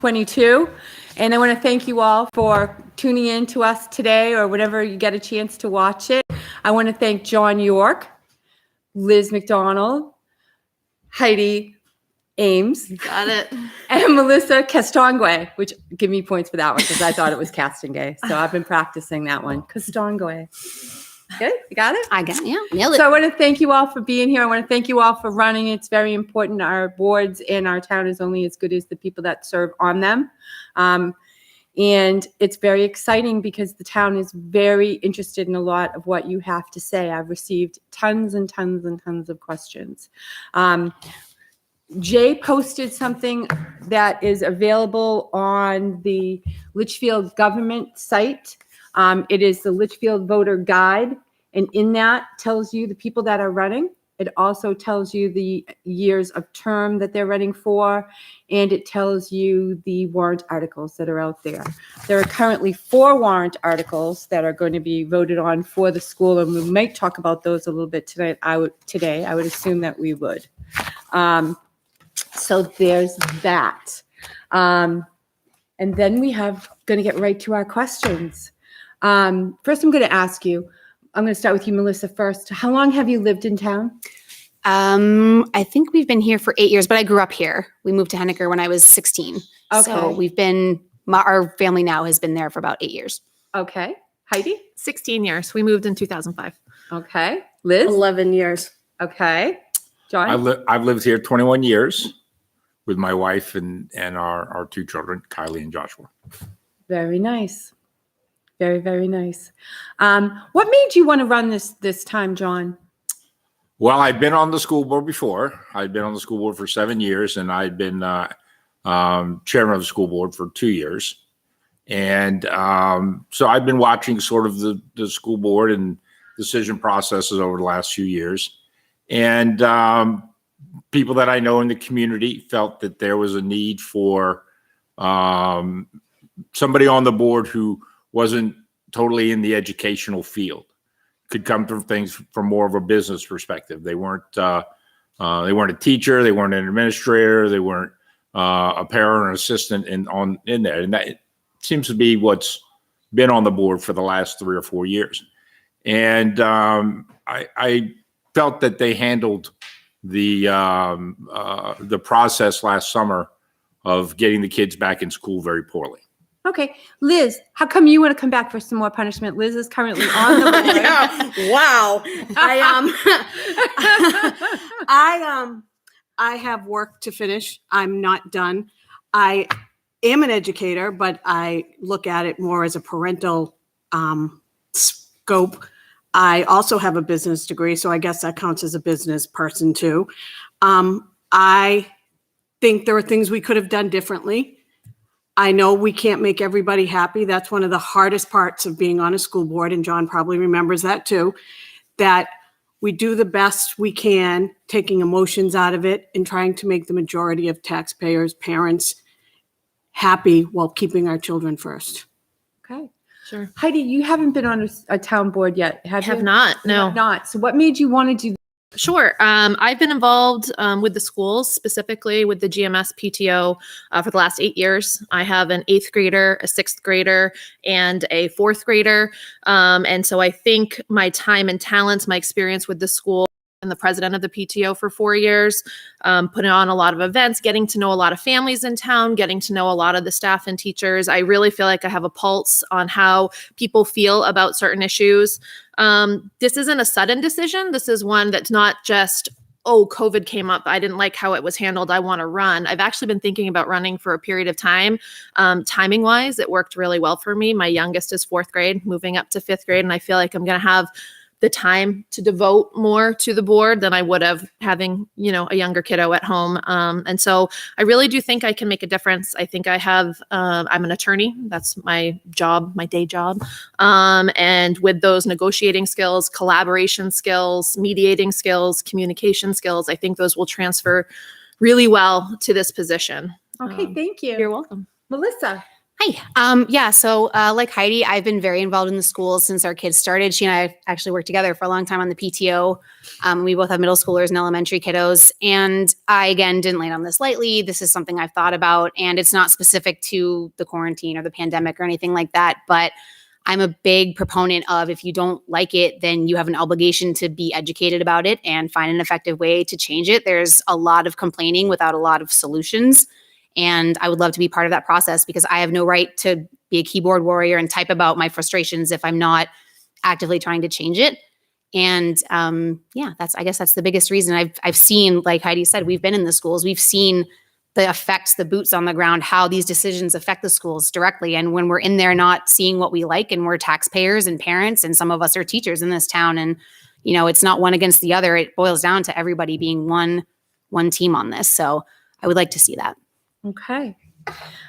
22. And I want to thank you all for tuning in to us today or whenever you get a chance to watch it. I want to thank John York, Liz McDonald, Heidi Ames. Got it. And Melissa Castonguay, which give me points for that one because I thought it was Castonguay. So I've been practicing that one. Castonguay. Good? You got it? I got it. Yeah. Nailed it. So I want to thank you all for being here. I want to thank you all for running. It's very important. Our boards in our town is only as good as the people that serve on them. And it's very exciting because the town is very interested in a lot of what you have to say. I've received tons and tons and tons of questions. Jay posted something that is available on the Litchfield government site. It is the Litchfield Voter Guide, and in that tells you the people that are running. It also tells you the years of term that they're running for, and it tells you the warrant articles that are out there. There are currently 4 warrant articles that are going to be voted on for the school, and we might talk about those a little bit tonight. I would assume that we would. So there's that. And then we have going to get right to our questions. First, I'm going to ask you, I'm going to start with you, Melissa, first. How long have you lived in town? I think we've been here for 8 years, but I grew up here. We moved to Henniker when I was 16. Okay. So our family now has been there for about 8 years. Okay. Heidi? 16 years. We moved in 2005. Okay. Liz? 11 years. Okay. John? I've lived here 21 years with my wife and our 2 children, Kylie and Joshua. Very nice. Very, very nice. What made you want to run this time, John? Well, I'd been on the school board before. I'd been on the school board for 7 years, and I'd been chairman of the school board for 2 years. And so I've been watching sort of the school board and decision processes over the last few years. And people that I know in the community felt that there was a need for somebody on the board who wasn't totally in the educational field, could come from things from more of a business perspective. They weren't a teacher, they weren't an administrator, they weren't a para or an assistant in there. And that seems to be what's been on the board for the last 3 or 4 years. And I felt that they handled the process last summer of getting the kids back in school very poorly. Okay. Liz, how come you want to come back for some more punishment? Liz is currently on the board. Yeah. Wow. I have work to finish. I'm not done. I am an educator, but I look at it more as a parental scope. I also have a business degree, so I guess that counts as a business person too. I think there are things we could have done differently. I know we can't make everybody happy. That's one of the hardest parts of being on a school board, and John probably remembers that too, that we do the best we can, taking emotions out of it and trying to make the majority of taxpayers, parents happy while keeping our children first. Okay. Sure. Heidi, you haven't been on a town board yet, have you? Have not. You No. have not. So what made you want to do? Sure. I've been involved with the schools, specifically with the GMS PTO for the last 8 years. I have an 8th grader, a 6th grader, and a 4th grader. And so I think my time and talents, my experience with the school, and the president of the PTO for 4 years, putting on a lot of events, getting to know a lot of families in town, getting to know a lot of the staff and teachers. I really feel like I have a pulse on how people feel about certain issues. This isn't a sudden decision. This is one that's not just, oh, COVID came up, I didn't like how it was handled, I want to run. I've actually been thinking about running for a period of time. Timing wise, it worked really well for me. My youngest is 4th grade, moving up to 5th grade, and I feel like I'm going to have the time to devote more to the board than I would have having, a younger kiddo at home. And so I really do think I can make a difference. I think I have, I'm an attorney. That's my job, my day job. And with those negotiating skills, collaboration skills, mediating skills, communication skills, I think those will transfer really well to this position. Okay, thank you. You're welcome. Melissa. Hi. So like Heidi, I've been very involved in the schools since our kids started. She and I actually worked together for a long time on the PTO. We both have middle schoolers and elementary kiddos. And I, again, didn't land on this lightly. This is something I've thought about, and it's not specific to the quarantine or the pandemic or anything like that. But I'm a big proponent of, if you don't like it, then you have an obligation to be educated about it and find an effective way to change it. There's a lot of complaining without a lot of solutions. And I would love to be part of that process, because I have no right to be a keyboard warrior and type about my frustrations if I'm not actively trying to change it. And I guess that's the biggest reason. I've seen, like Heidi said, we've been in the schools. We've seen the effects, the boots on the ground, how these decisions affect the schools directly. And when we're in there not seeing what we like, and we're taxpayers and parents, and some of us are teachers in this town, and it's not one against the other. It boils down to everybody being one team on this. So I would like to see that. Okay.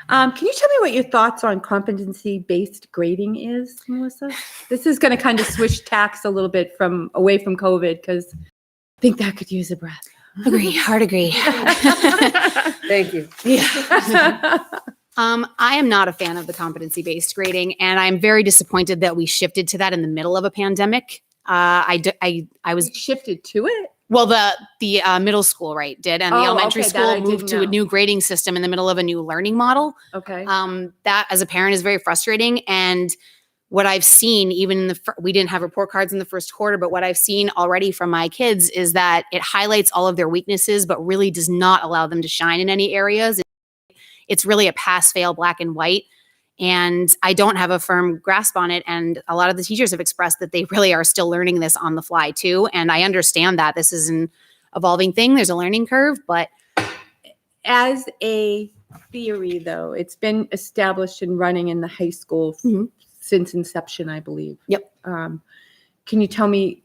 Can you tell me what your thoughts on competency-based grading is, Melissa? This is going to kind of switch tacks a little bit away from COVID, because I think that could use a breath. Hard agree. Thank you. I am not a fan of the competency-based grading, and I'm very disappointed that we shifted to that in the middle of a pandemic. I was Shifted to it? Well, the middle school, right, did, and the elementary okay, that I school didn't moved to a know. new grading system in the middle of a new learning model. Okay. That, as a parent, is very frustrating. And what I've seen, even in we didn't have report cards in the first quarter, but what I've seen already from my kids is that it highlights all of their weaknesses, but really does not allow them to shine in any areas. It's really a pass-fail, black and white. And I don't have a firm grasp on it. And a lot of the teachers have expressed that they really are still learning this on the fly too. And I understand that this is an evolving thing. There's a learning curve, but As a theory, though, it's been established and running in the high school Mhm. since inception, I believe. Yep. Can you tell me,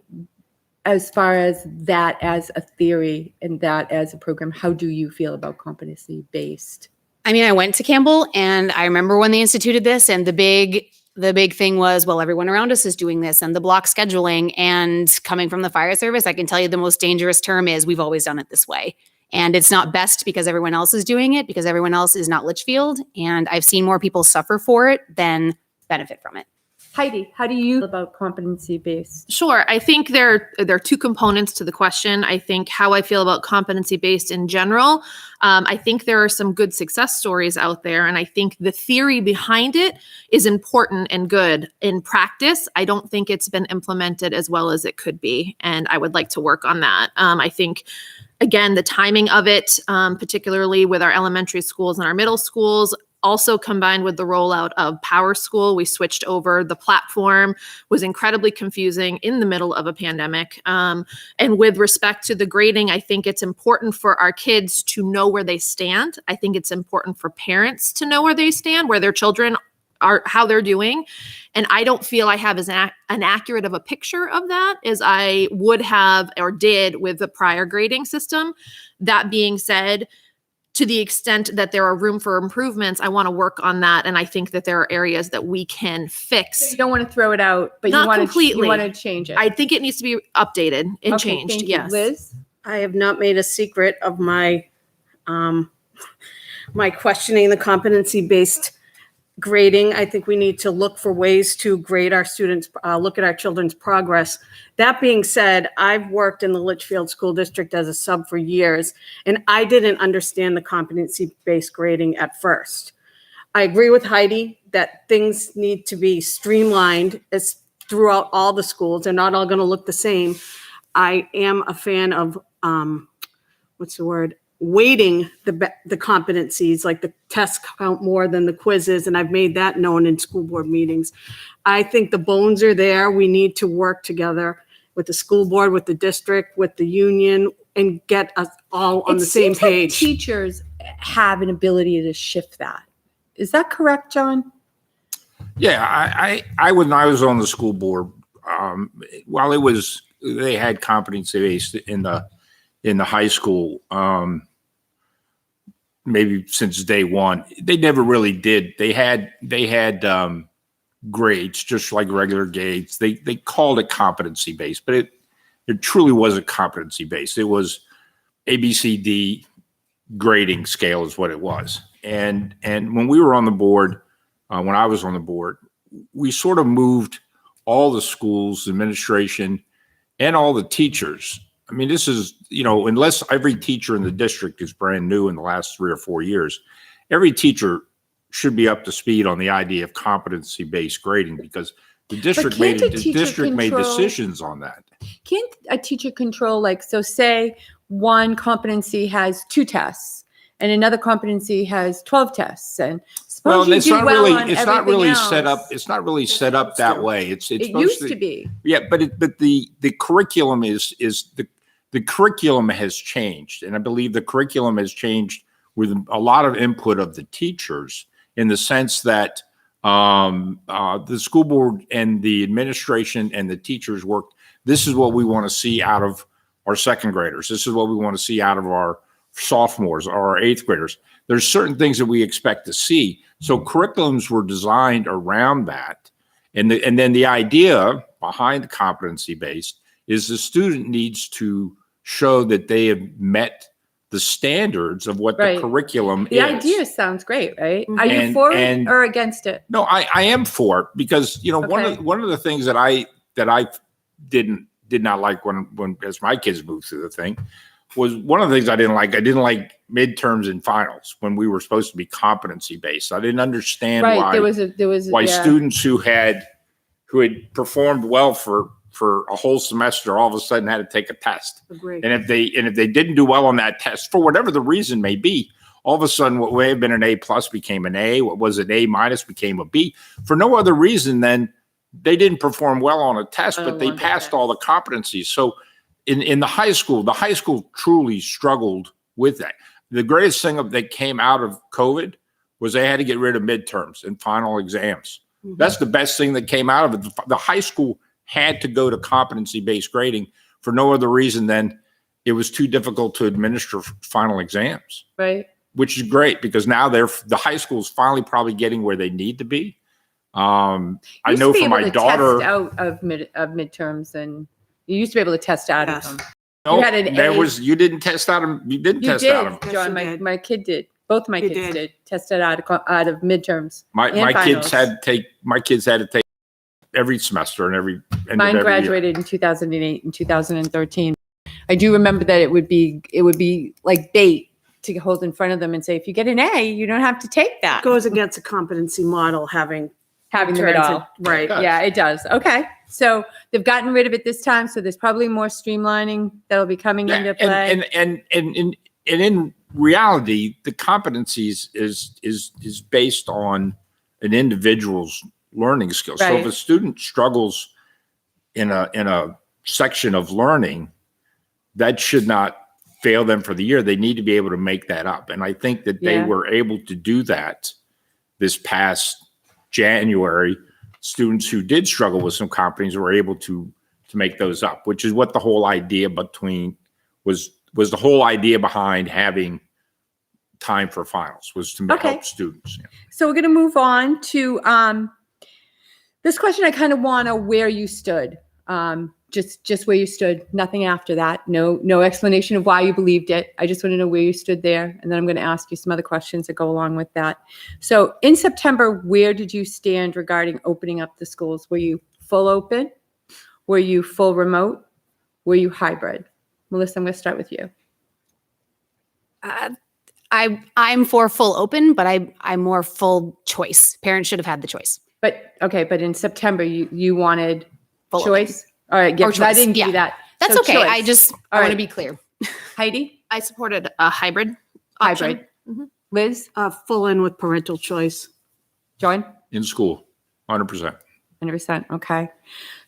as far as that as a theory and that as a program, how do you feel about competency-based? I mean, I went to Campbell, and I remember when they instituted this, and the big thing was, well, everyone around us is doing this, and the block scheduling. And coming from the fire service, I can tell you the most dangerous term is, we've always done it this way. And it's not best because everyone else is doing it, because everyone else is not Litchfield. And I've seen more people suffer for it than benefit from it. Heidi, how do you feel about competency-based? Sure. I think there are two components to the question. I think how I feel about competency-based in general. I think there are some good success stories out there, and I think the theory behind it is important and good. In practice, I don't think it's been implemented as well as it could be, and I would like to work on that. I think, again, the timing of it, particularly with our elementary schools and our middle schools, also combined with the rollout of Power School, we switched over. The platform was incredibly confusing in the middle of a pandemic. And with respect to the grading, I think it's important for our kids to know where they stand. I think it's important for parents to know where they stand, where their children are, how they're doing. And I don't feel I have as an accurate of a picture of that as I would have or did with the prior grading system. That being said, to the extent that there are room for improvements, I want to work on that. And I think that there are areas that we can fix. You don't want to throw it out, but Not you want completely. to change it. I think it needs to be updated and Okay, changed. thank you. Yes. Liz? I have not made a secret of my questioning the competency-based grading. I think we need to look for ways to grade our students, look at our children's progress. That being said, I've worked in the Litchfield School District as a sub for years, and I didn't understand the competency-based grading at first. I agree with Heidi that things need to be streamlined as throughout all the schools. They're not all going to look the same. I am a fan of, weighting the competencies, like the tests count more than the quizzes, and I've made that known in school board meetings. I think the bones are there. We need to work together with the school board, with the district, with the union, and get us all on the same seems like page. teachers have an ability to shift that. Is that correct, John? Yeah, I when I was on the school board, while they had competency-based in the high school, maybe since day one, they never really did. They had grades, just like regular grades. They called it competency-based, but it truly wasn't competency-based. It was ABCD grading scale is what it was. And when we were on the board, when I was on the board, we sort of moved all the schools, administration, and all the teachers. I mean, this is, unless every teacher in the district is brand new in the last 3 or 4 years, every teacher should be up to speed on the idea of competency-based grading, because the district can't a the teacher district made control- decisions on that. Can't a teacher control, like, so say one competency has 2 tests and another competency has 12 tests, and Well, suppose you it's do not well really, on it's not everything really else. set up. It's not really set up that way. It's It supposed used to be. Yeah, but the curriculum is the curriculum has changed, and I believe the curriculum has changed with a lot of input of the teachers, in the sense that the school board and the administration and the teachers worked. This is what we want to see out of our second graders. This is what we want to see out of our sophomores or our 8th graders. There's certain things that we expect to see. So curriculums were designed around that. And then the idea behind the competency-based is the student needs to show that they have met the standards of what Right. the curriculum The is. idea sounds great, right? Are you And- for it and- or against it? No, I am for it, because Okay. one of the things that I did not like when as my kids moved through the thing was one of the things I didn't like. I didn't like midterms and finals when we were supposed to be competency based. I didn't understand Right, why there was why yeah. students who had performed well for a whole semester all of a sudden had to take a test. Agree. And if they didn't do well on that test, for whatever the reason may be, all of a sudden what may have been an A+ became an A, what was an A- became a B, for no other reason than they didn't perform well on a test, but they passed all the competencies. So in the high school truly struggled with that. The greatest thing that came out of COVID was they had to get rid of midterms and final exams. That's the best thing that came out of it. The high school had to go to competency-based grading for no other reason than it was too difficult to administer final exams, Right. which is great, because now the high school is finally probably getting where they need to be. I Used know to be for able my to daughter, test out of midterms, and you used to be able to test out Yes. of them. no, you had an there A. was, you didn't test out of, you didn't You test did, out of. Yes, John. you did. My kid did. Both my You kids did. did tested out of midterms. My and kids finals. my kids had to take every semester and every end of Mine every year. graduated in 2008 and 2013. I do remember that it would be like bait to hold in front of them and say, if you get an A, you don't have to take that. Goes against a competency model having Having them at all. Right. Yeah. Yeah, it does. Okay. So they've gotten rid of it this time. So there's probably more streamlining that'll be coming into play. And in reality, the competencies is based on an individual's learning skills. So if Right. a student struggles in a section of learning, that should not fail them for the year. They need to be able to make that up. And I think that they Yeah. were able to do that this past January. Students who did struggle with some competencies were able to make those up, which is what the whole idea was the whole idea behind having time for finals, was to Okay. help students. Yeah. So we're going to move on to this question. I kind of want to where you stood, just where you stood, nothing after that. No explanation of why you believed it. I just want to know where you stood there. And then I'm going to ask you some other questions that go along with that. So in September, where did you stand regarding opening up the schools? Were you full open? Were you full remote? Were you hybrid? Melissa, I'm going to start with you. I'm for full open, but I'm more full choice. Parents should have had the choice. But in September, you wanted Full open. choice? All right, yeah, Or 'cause I choice, didn't give you yeah. that. That's So okay. choice. I All want to right. be clear. Heidi, I supported a hybrid option. hybrid. Liz, full in with parental choice. John, In school, 100%. 100%. Okay.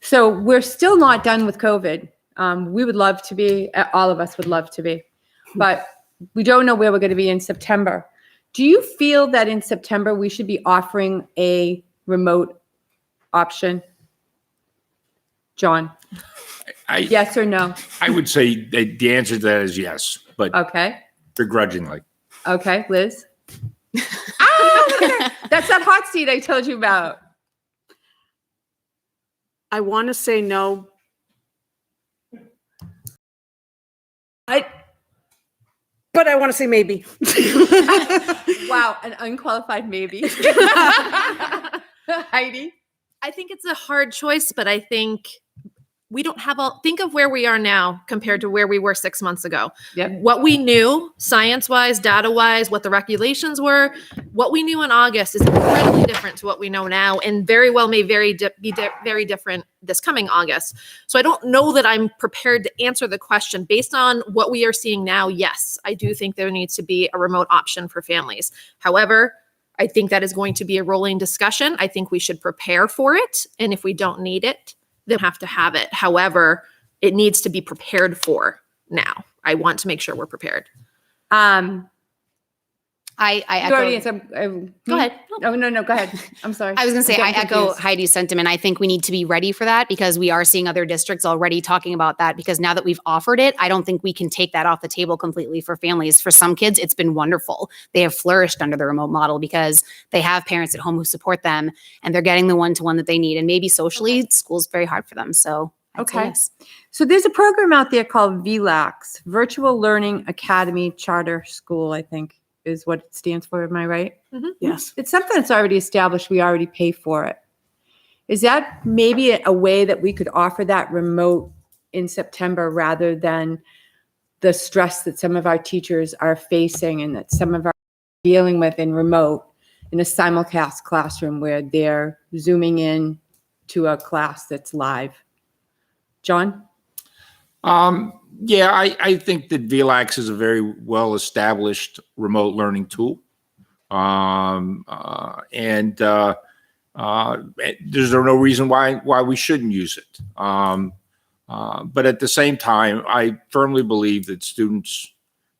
So we're still not done with COVID. We would love to be, all of us would love to be, but we don't know where we're going to be in September. Do you feel that in September we should be offering a remote option? John, yes or no? I would say the answer to that is yes, but Okay. begrudgingly. Okay, Liz. Look at her. That's that hot seat I told you about. I want to say no. But I want to say maybe. Wow, an unqualified maybe. Heidi? I think it's a hard choice, but I think we don't have think of where we are now compared to where we were 6 months ago. Yep. What we knew science-wise, data-wise, what the regulations were, what we knew in August is incredibly different to what we know now, and very well may very different this coming August. So I don't know that I'm prepared to answer the question. Based on what we are seeing now, yes, I do think there needs to be a remote option for families. However, I think that is going to be a rolling discussion. I think we should prepare for it, and if we don't need it, then have to have it. However, it needs to be prepared for now. I want to make sure we're prepared. I You already echo. answered. Go ahead. Oh, no, go ahead. I'm sorry. I was going to say, I'm I getting echo confused. Heidi's sentiment. I think we need to be ready for that because we are seeing other districts already talking about that, because now that we've offered it, I don't think we can take that off the table completely for families. For some kids, it's been wonderful. They have flourished under the remote model because they have parents at home who support them and they're getting the one-to-one that they need. And maybe socially, school's very hard for them. So I'd say Okay. yes. So there's a program out there called VLAX, Virtual Learning Academy Charter School, I think is what it stands for. Am I right? Yes. It's something that's already established. We already pay for it. Is that maybe a way that we could offer that remote in September rather than the stress that some of our teachers are facing and that some of our dealing with in remote in a simulcast classroom where they're zooming in to a class that's live? John? Yeah, I think that VLAX is a very well-established remote learning tool. There's no reason why we shouldn't use it. But at the same time, I firmly believe that students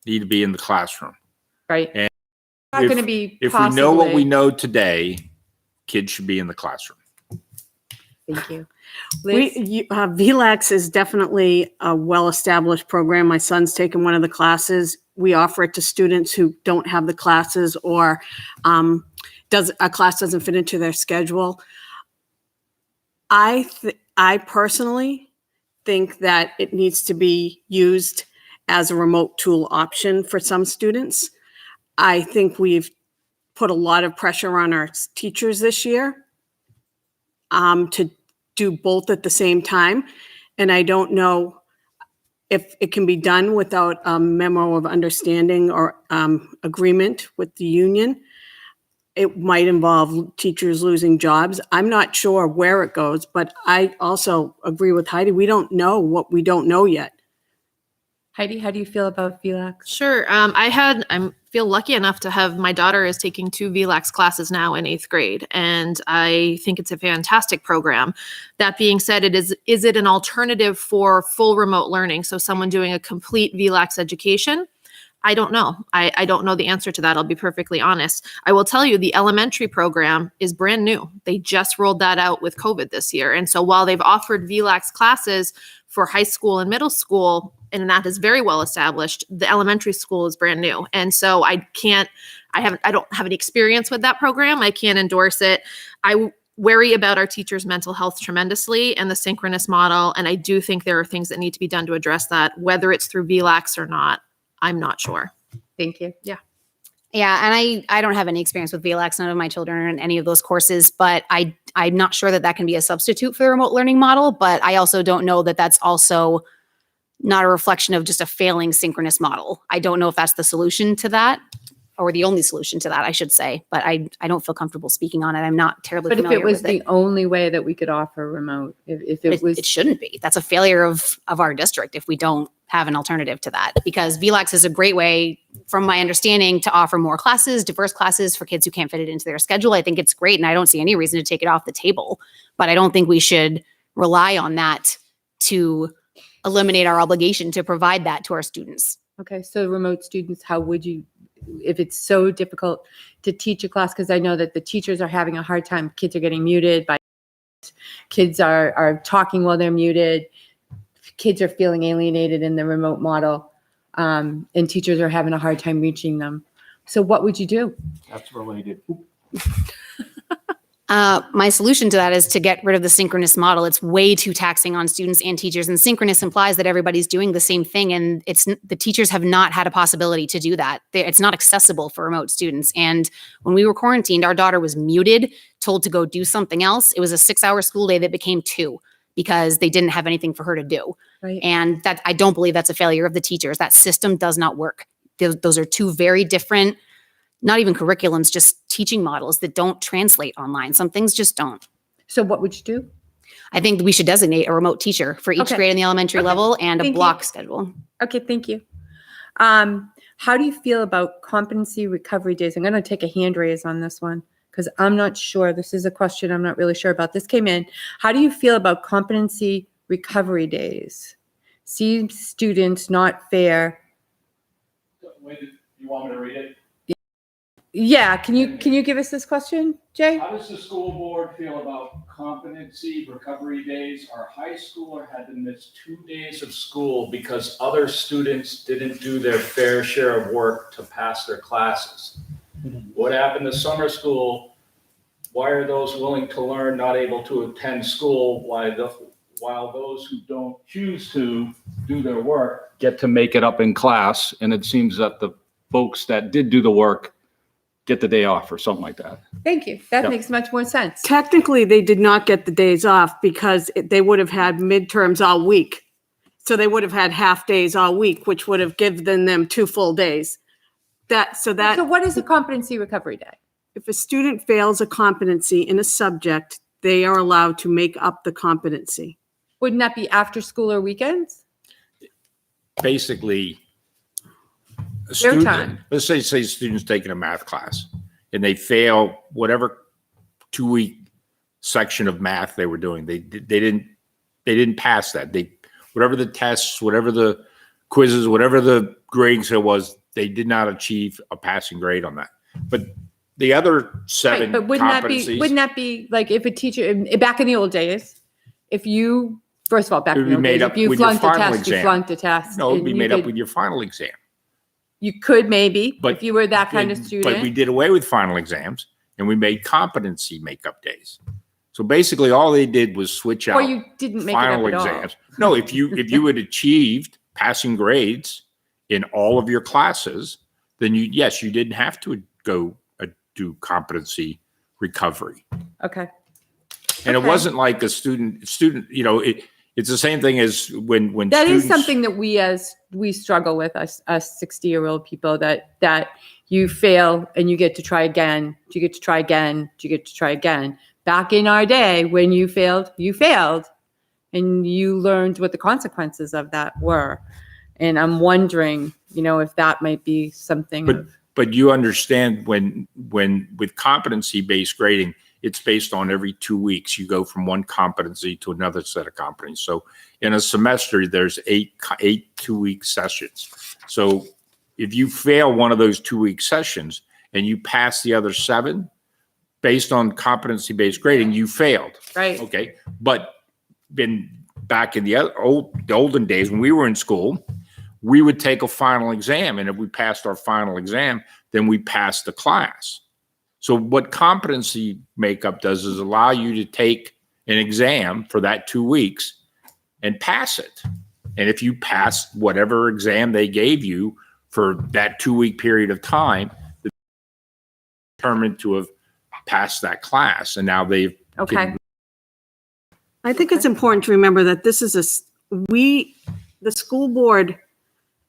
need to be in the classroom. Right. And Not going to be If we know what we possibly- know today, kids should be in the classroom. Thank you. Liz? VLAX is definitely a well-established program. My son's taken one of the classes. We offer it to students who don't have the classes or a class doesn't fit into their schedule. I personally think that it needs to be used as a remote tool option for some students. I think we've put a lot of pressure on our teachers this year to do both at the same time. And I don't know if it can be done without a memo of understanding or agreement with the union. It might involve teachers losing jobs. I'm not sure where it goes, but I also agree with Heidi. We don't know what we don't know yet. Heidi, how do you feel about VLAX? Sure. I feel lucky enough to have my daughter is taking 2 VLAX classes now in 8th grade. And I think it's a fantastic program. That being said, is it an alternative for full remote learning? So someone doing a complete VLAX education? I don't know. I don't know the answer to that. I'll be perfectly honest. I will tell you the elementary program is brand new. They just rolled that out with COVID this year. And so while they've offered VLAX classes for high school and middle school, and that is very well established, the elementary school is brand new. And so I don't have any experience with that program. I can't endorse it. I worry about our teachers' mental health tremendously and the synchronous model. And I do think there are things that need to be done to address that, whether it's through VLAX or not. I'm not sure. Thank you. Yeah, and I don't have any experience with VLAX. None of my children are in any of those courses, but I'm not sure that can be a substitute for the remote learning model. But I also don't know that that's also not a reflection of just a failing synchronous model. I don't know if that's the solution to that or the only solution to that, I should say. But I don't feel comfortable speaking on it. I'm not terribly But if familiar it was with it. the only way that we could offer remote, if it was, It shouldn't be. That's a failure of our district if we don't have an alternative to that, because VLAX is a great way, from my understanding, to offer more classes, diverse classes for kids who can't fit it into their schedule. I think it's great, and I don't see any reason to take it off the table, but I don't think we should rely on that to eliminate our obligation to provide that to our students. okay, so remote students, how would you, if it's so difficult to teach a class, because I know that the teachers are having a hard time, kids are getting muted, kids are talking while they're muted, kids are feeling alienated in the remote model, and teachers are having a hard time reaching them. So what would you do? That's related. My solution to that is to get rid of the synchronous model. It's way too taxing on students and teachers. And synchronous implies that everybody's doing the same thing. And the teachers have not had a possibility to do that. It's not accessible for remote students. And when we were quarantined, our daughter was muted, told to go do something else. It was a 6-hour school day that became 2 because they didn't have anything for her to do. Right. And that, I don't believe that's a failure of the teachers. That system does not work. Those are two very different, not even curriculums, just teaching models that don't translate online. Some things just don't. So what would you do? I think we should designate a remote teacher for each Okay. grade in the elementary Okay. level and a Thank you. block schedule. Okay, thank you. How do you feel about competency recovery days? I'm going to take a hand raise on this one because I'm not sure. This is a question I'm not really sure about. This came in. How do you feel about competency recovery days? Seems students not fair. You want me to read it? Yeah, can you give us this question, Jay? How does the school board feel about competency recovery days? Our high schooler had to miss 2 days of school because other students didn't do their fair share of work to pass their classes. What happened to summer school? Why are those willing to learn not able to attend school while those who don't choose to do their work get to make it up in class? And it seems that the folks that did do the work get the day off or something like that. Thank you. That Yep. makes much more sense. Technically, they did not get the days off because they would have had midterms all week. So they would have had half days all week, which would have given them 2 full days. So what is a competency recovery day? if a student fails a competency in a subject, they are allowed to make up the competency. Wouldn't that be after school or weekends? Basically, a Their student, time. let's say students taking a math class and they fail whatever 2-week section of math they were doing. They didn't pass that. Whatever the tests, whatever the quizzes, whatever the grading scale was, they did not achieve a passing grade on that. But the other 7 Right, but wouldn't competencies, that be like if a teacher back in the old days, if you first of all back It in would the old be made days, up if you with your flunked a final test, you exam. flunked a test. no, it'd and be you made up could- with your final exam. You could maybe, But- if you were that kind of But we student. did away with final exams and we made competency makeup days. So basically all they did was switch out Or you didn't make it final up at all. exams. No, if you had achieved passing grades in all of your classes, then you didn't have to go do competency recovery. Okay. And it Okay. wasn't like a student, it's the same thing as when That is students- something that we struggle with, us 60-year-old people, that you fail and you get to try again, you get to try again, you get to try again. Back in our day, when you failed, and you learned what the consequences of that were. And I'm wondering, if that might be something. But you understand when with competency-based grading, it's based on every 2 weeks. You go from one competency to another set of competencies. So in a semester, there's eight 2-week sessions. So if you fail one of those 2-week sessions and you pass the other 7, based on competency-based grading, you failed. Right. Okay. But back in the olden days when we were in school, we would take a final exam. And if we passed our final exam, then we passed the class. So what competency makeup does is allow you to take an exam for that 2 weeks and pass it. And if you pass whatever exam they gave you for that 2-week period of time, they're determined to have passed that class. And now they've Okay. I think it's important to remember that this is the school board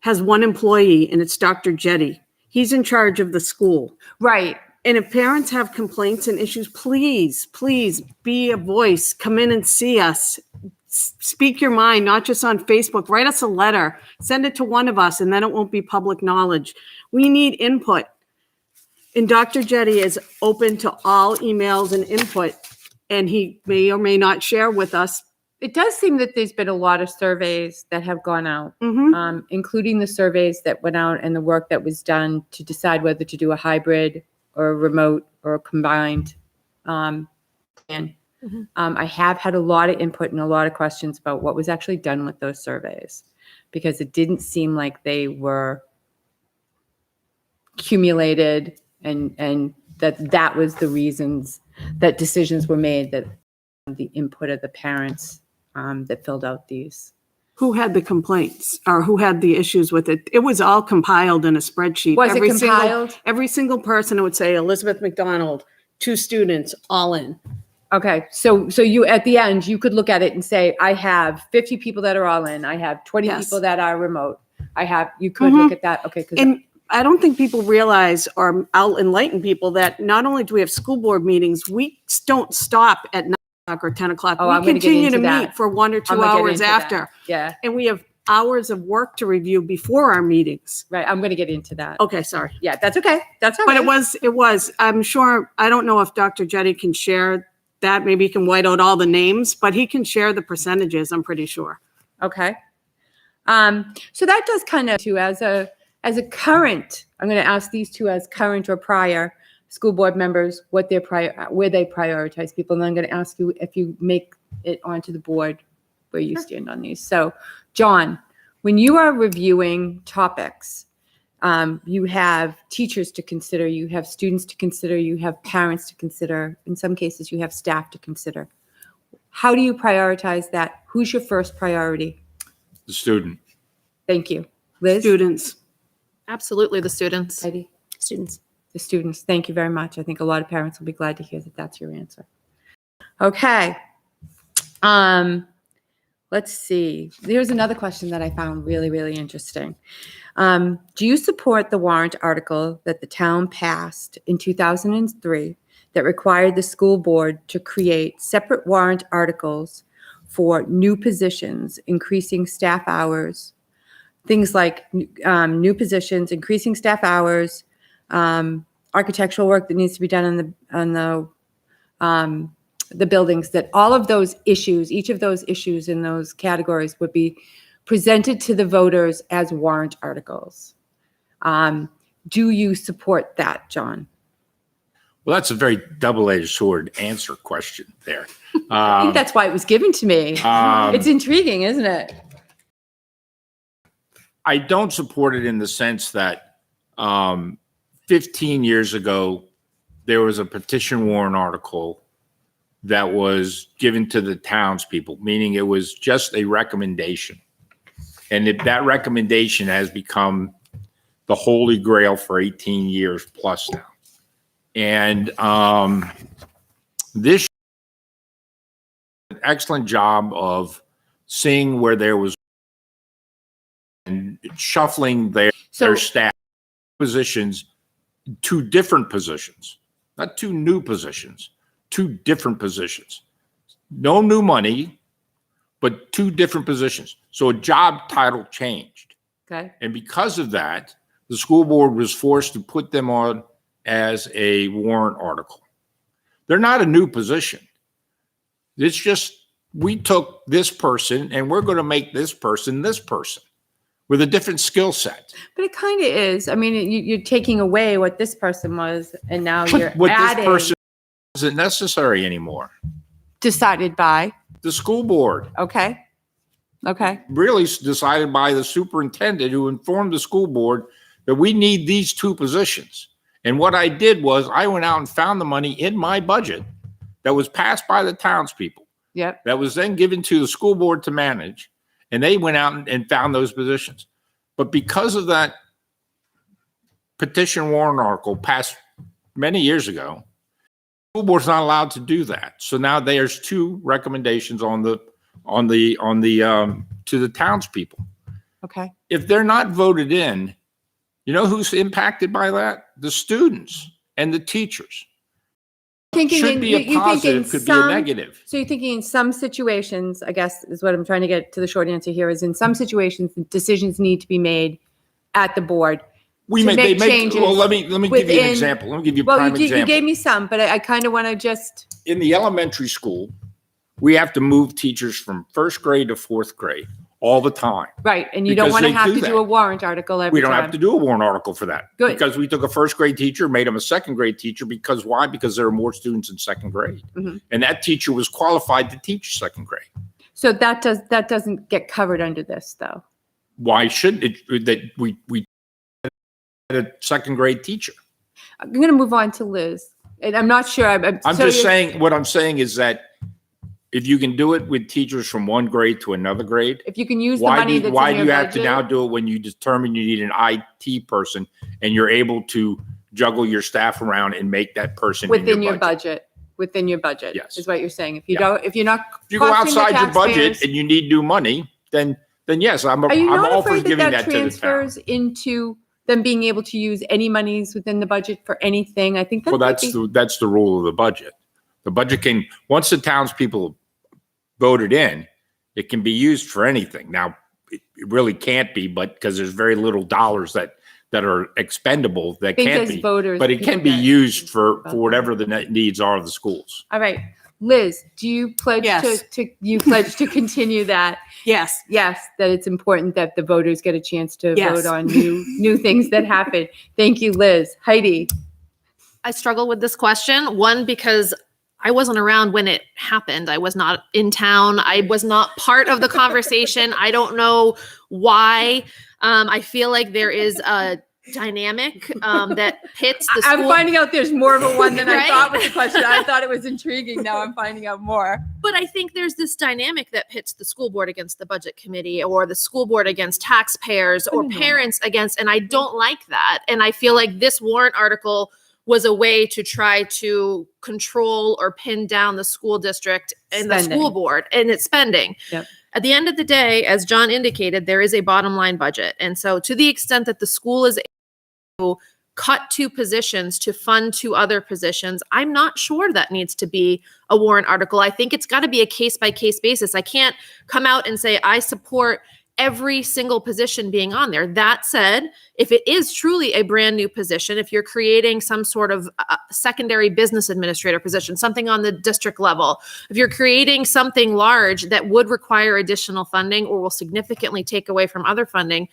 has one employee and it's Dr. Jetty. He's in charge of the school. Right. And if parents have complaints and issues, please be a voice. Come in and see us. Speak your mind, not just on Facebook. Write us a letter. Send it to one of us, and then it won't be public knowledge. We need input. And Dr. Jetty is open to all emails and input, and he may or may not share with us. It does seem that there's been a lot of surveys that have gone out, including the surveys that went out and the work that was done to decide whether to do a hybrid or a remote or a combined plan. I have had a lot of input and a lot of questions about what was actually done with those surveys, because it didn't seem like they were accumulated and that was the reasons that decisions were made, that the input of the parents that filled out these. Who had the complaints or who had the issues with it? It was all compiled in a spreadsheet. Was it compiled? Every single person would say Elizabeth McDonald, 2 students, all in. Okay, so you, at the end, you could look at it and say, I have 50 people that are all in, I have 20 Yes. people that are remote. You could look at that, okay. 'Cause And I don't think people realize, or I'll enlighten people, that not only do we have school board meetings, we don't stop at 9 o'clock or 10 o'clock. Oh, We I'm gonna get continue into to that. meet for 1 or I'm 2 gonna get hours into that. after. Yeah, And we have hours of work to review before our meetings. right, I'm gonna get into that. Okay, sorry. Yeah, that's okay, that's all But right. it was, I'm sure, I don't know if Dr. Jetty can share that. Maybe he can white out all the names, but he can share the percentages, I'm pretty sure. Okay. So that does kind of, too, as a current, I'm going to ask these two as current or prior school board members, where they prioritize people. And I'm going to ask you if you make it onto the board, where you stand on these. So, John, when you are reviewing topics, you have teachers to consider, you have students to consider, you have parents to consider. In some cases, you have staff to consider. How do you prioritize that? Who's your first priority? The student. Thank you. Liz? Students. Absolutely, the students. Heidi? Students. The students. Thank you very much. I think a lot of parents will be glad to hear that that's your answer. Okay. Let's see. Here's another question that I found really, really interesting. Do you support the warrant article that the town passed in 2003 that required the school board to create separate warrant articles for new positions, increasing staff hours, things like new positions, increasing staff hours, architectural work that needs to be done on the buildings, that all of those issues, each of those issues in those categories would be presented to the voters as warrant articles. Do you support that, John? Well, that's a very double-edged sword answer question there. I think that's why it was given to me. It's intriguing, isn't it? I don't support it in the sense that 15 years ago, there was a petition warrant article that was given to the townspeople, meaning it was just a recommendation. And that recommendation has become the holy grail for 18 years plus now. And this did an excellent job of seeing where there was and shuffling their staff positions to different positions, not 2 new positions, 2 different positions. No new money, but 2 different positions. So a job title changed. Okay. And because of that, the school board was forced to put them on as a warrant article. They're not a new position. It's just, we took this person and we're going to make this person with a different skill set. But it kind of is. I mean, you're taking away what this person was, and now you're What adding. this person isn't necessary anymore. Decided by. The school board Okay. Okay. really decided by the superintendent, who informed the school board that we need these 2 positions. And what I did was I went out and found the money in my budget that was passed by the townspeople, Yep. that was then given to the school board to manage. And they went out and found those positions. But because of that petition warrant article passed many years ago, the school board's not allowed to do that. So now there's 2 recommendations to the townspeople. Okay. If they're not voted in, you know who's impacted by that? The students and the teachers. Should be a positive, could be a negative. So you're thinking in some situations, I guess is what I'm trying to get to the short answer here, is in some situations, decisions need to be made at the board. They make changes. Well, let me give you an example. Let me give you a prime example. You gave me some, but I kind of want to just. In the elementary school, we have to move teachers from 1st grade to 4th grade all the time. Right, and you don't Because want to they have do to do that. a warrant article every We don't time. have to do a warrant article for that. Good. Because we took a 1st grade teacher, made him a 2nd grade teacher. Because why? Because there are more students in 2nd grade. Mhm. And that teacher was qualified to teach 2nd grade. So that doesn't get covered under this, though. Why should it, that we had a 2nd grade teacher? I'm going to move on to Liz. And I'm not sure. I'm so just you're- saying, what I'm saying is that if you can do it with teachers from one grade to another grade, if you can use the why money do, that's why in do your you budget. have to now do it when you determine you need an IT person and you're able to juggle your staff around and make that person within your budget. Within your budget. Yes. Is what you're saying. If you Yeah. don't, if you're not. If you go costing the outside your budget taxpayers- and you need new money, then yes, I'm Are you I'm not all for afraid that giving that that to the town. transfers into them being able to use any monies within the budget for anything? I think that Well, might that's be- that's the rule of the budget. The budget can, once the townspeople voted in, it can be used for anything. Now, it really can't be, but because there's very little dollars that are expendable that I think can't as be. voters. But it people can be get- used for whatever the needs are of the schools. All right. Liz, do you pledge Yes. you pledge to continue that? Yes. Yes, that it's important that the voters get a chance to Yes. vote on new things that happen. Thank you, Liz. Heidi. I struggle with this question. One, because I wasn't around when it happened. I was not in town. I was not part of the conversation. I don't know why. I feel like there is a dynamic that pits the I'm school. finding out there's more of a one than I Right? thought was the question. I thought it was intriguing. Now I'm finding out more. But I think there's this dynamic that pits the school board against the budget committee or the school board against taxpayers or parents against, and I don't like that. And I feel like this warrant article was a way to try to control or pin down the school district and the Spending. school board and its spending. Yep. At the end of the day, as John indicated, there is a bottom line budget. And so to the extent that the school is able to cut two positions to fund two other positions, I'm not sure that needs to be a warrant article. I think it's got to be a case by case basis. I can't come out and say I support every single position being on there. That said, if it is truly a brand new position, if you're creating some sort of secondary business administrator position, something on the district level, if you're creating something large that would require additional funding or will significantly take away from other funding,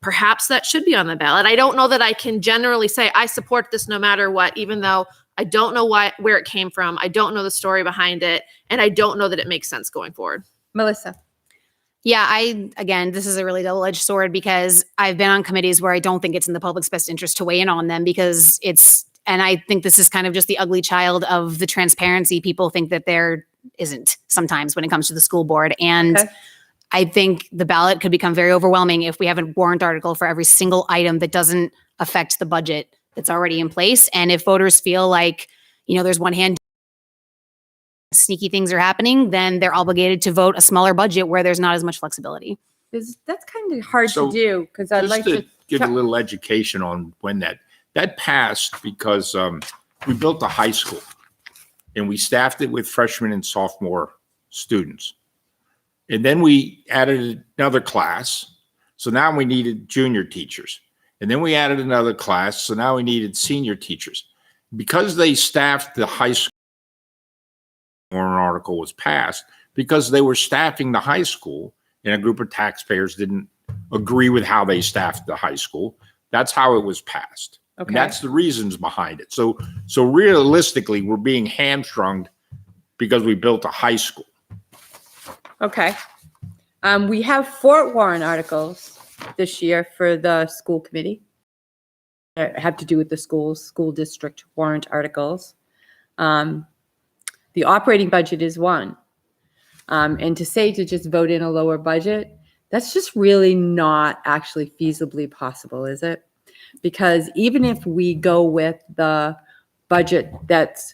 perhaps that should be on the ballot. I don't know that I can generally say I support this no matter what, even though I don't know where it came from. I don't know the story behind it. And I don't know that it makes sense going forward. Melissa. Yeah, again, this is a really double-edged sword because I've been on committees where I don't think it's in the public's best interest to weigh in on them because and I think this is kind of just the ugly child of the transparency people think that there isn't sometimes when it comes to the school board. And Okay. I think the ballot could become very overwhelming if we have a warrant article for every single item that doesn't affect the budget that's already in place. And if voters feel like, there's one hand sneaky things are happening, then they're obligated to vote a smaller budget where there's not as much flexibility. That's kind of hard So, to do because I'd Just like to to. give a little education on when that passed because we built a high school and we staffed it with freshman and sophomore students. And then we added another class. So now we needed junior teachers. And then we added another class. So now we needed senior teachers. Because they staffed the high school, warrant article was passed because they were staffing the high school and a group of taxpayers didn't agree with how they staffed the high school. That's how it was passed. Okay. And that's the reasons behind it. So realistically, we're being hamstrung because we built a high school. Okay. We have 4 warrant articles this year for the school committee that have to do with the school district warrant articles. The operating budget is one. And to just vote in a lower budget, that's just really not actually feasibly possible, is it? Because even if we go with the budget that's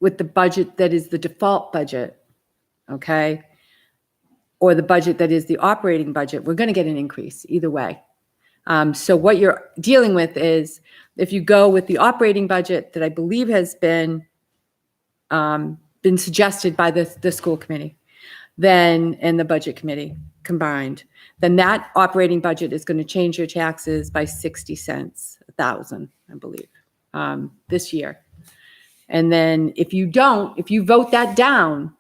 that is the default budget, okay? Or the budget that is the operating budget, we're going to get an increase either way. So what you're dealing with is if you go with the operating budget that I believe has been suggested by the school committee, then and the budget committee combined, then that operating budget is going to change your taxes by 60 cents a thousand, I believe, this year. And then if you vote that down,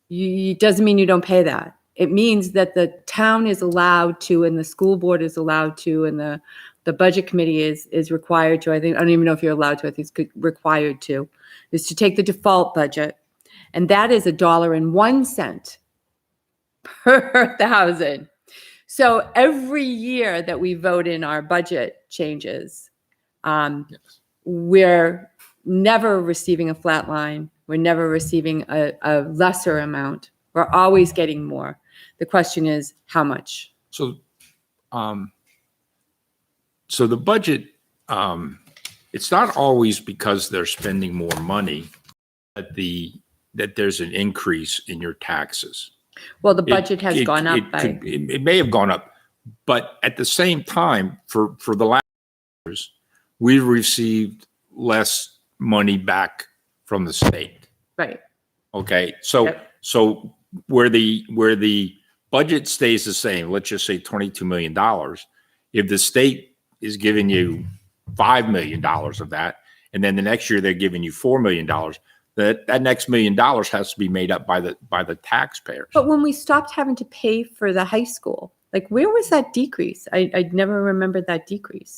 it doesn't mean you don't pay that. It means that the town is allowed to, and the school board is allowed to, and the budget committee is required to. I don't even know if you're allowed to. I think it's required to, is to take the default budget, and that is $1.01 per thousand. So every year that we vote in our budget changes, Yes. we're never receiving a flat line. We're never receiving a lesser amount. We're always getting more. The question is, how much? So, so the budget, it's not always because they're spending more money that there's an increase in your taxes. Well, the budget has It- gone up it by, could- It may have gone up, but at the same time, for the last years, we've received less money back from the state. right. Okay, so Yep. so where the budget stays the same, let's just say $22 million. If the state is giving you $5 million of that, and then the next year they're giving you $4 million, that next $1 million has to be made up by the taxpayers. But when we stopped having to pay for the high school, like where was that decrease? I never rememdered that decrease.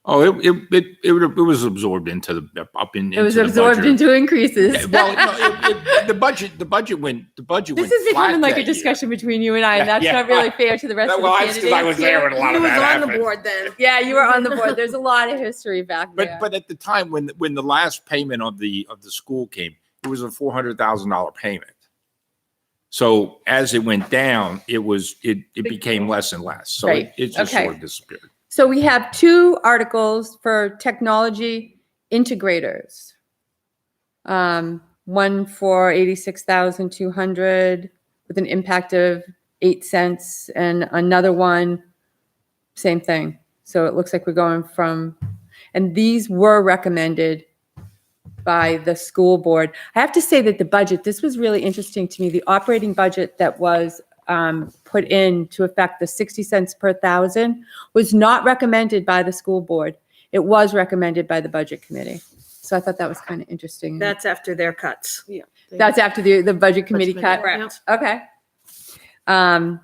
Oh, it was absorbed into the up in. It was into the absorbed budget. into increases. Well, no, the budget went. This is becoming like a discussion between you and I, and that's Yeah. not really fair to the rest of the Well, candidates. that's because I was there here. when a lot He of was that on the happened. board then. Yeah, you were on the board. There's a lot of history back there. But at the time when the last payment of the school came, it was a $400,000 payment. So as it went down, it became less and less. So Right. it just Okay. sort of disappeared. So we have 2 articles for technology integrators. One for 86,200 with an impact of 8 cents, and another one, same thing. So it looks like we're going from, and these were recommended by the school board. I have to say that the budget, this was really interesting to me. The operating budget that was put in to affect the 60 cents per thousand was not recommended by the school board. It was recommended by the budget committee. So I thought that was kind of interesting. That's after their cuts. Yeah. That's after the budget committee cut. Correct. Okay. Why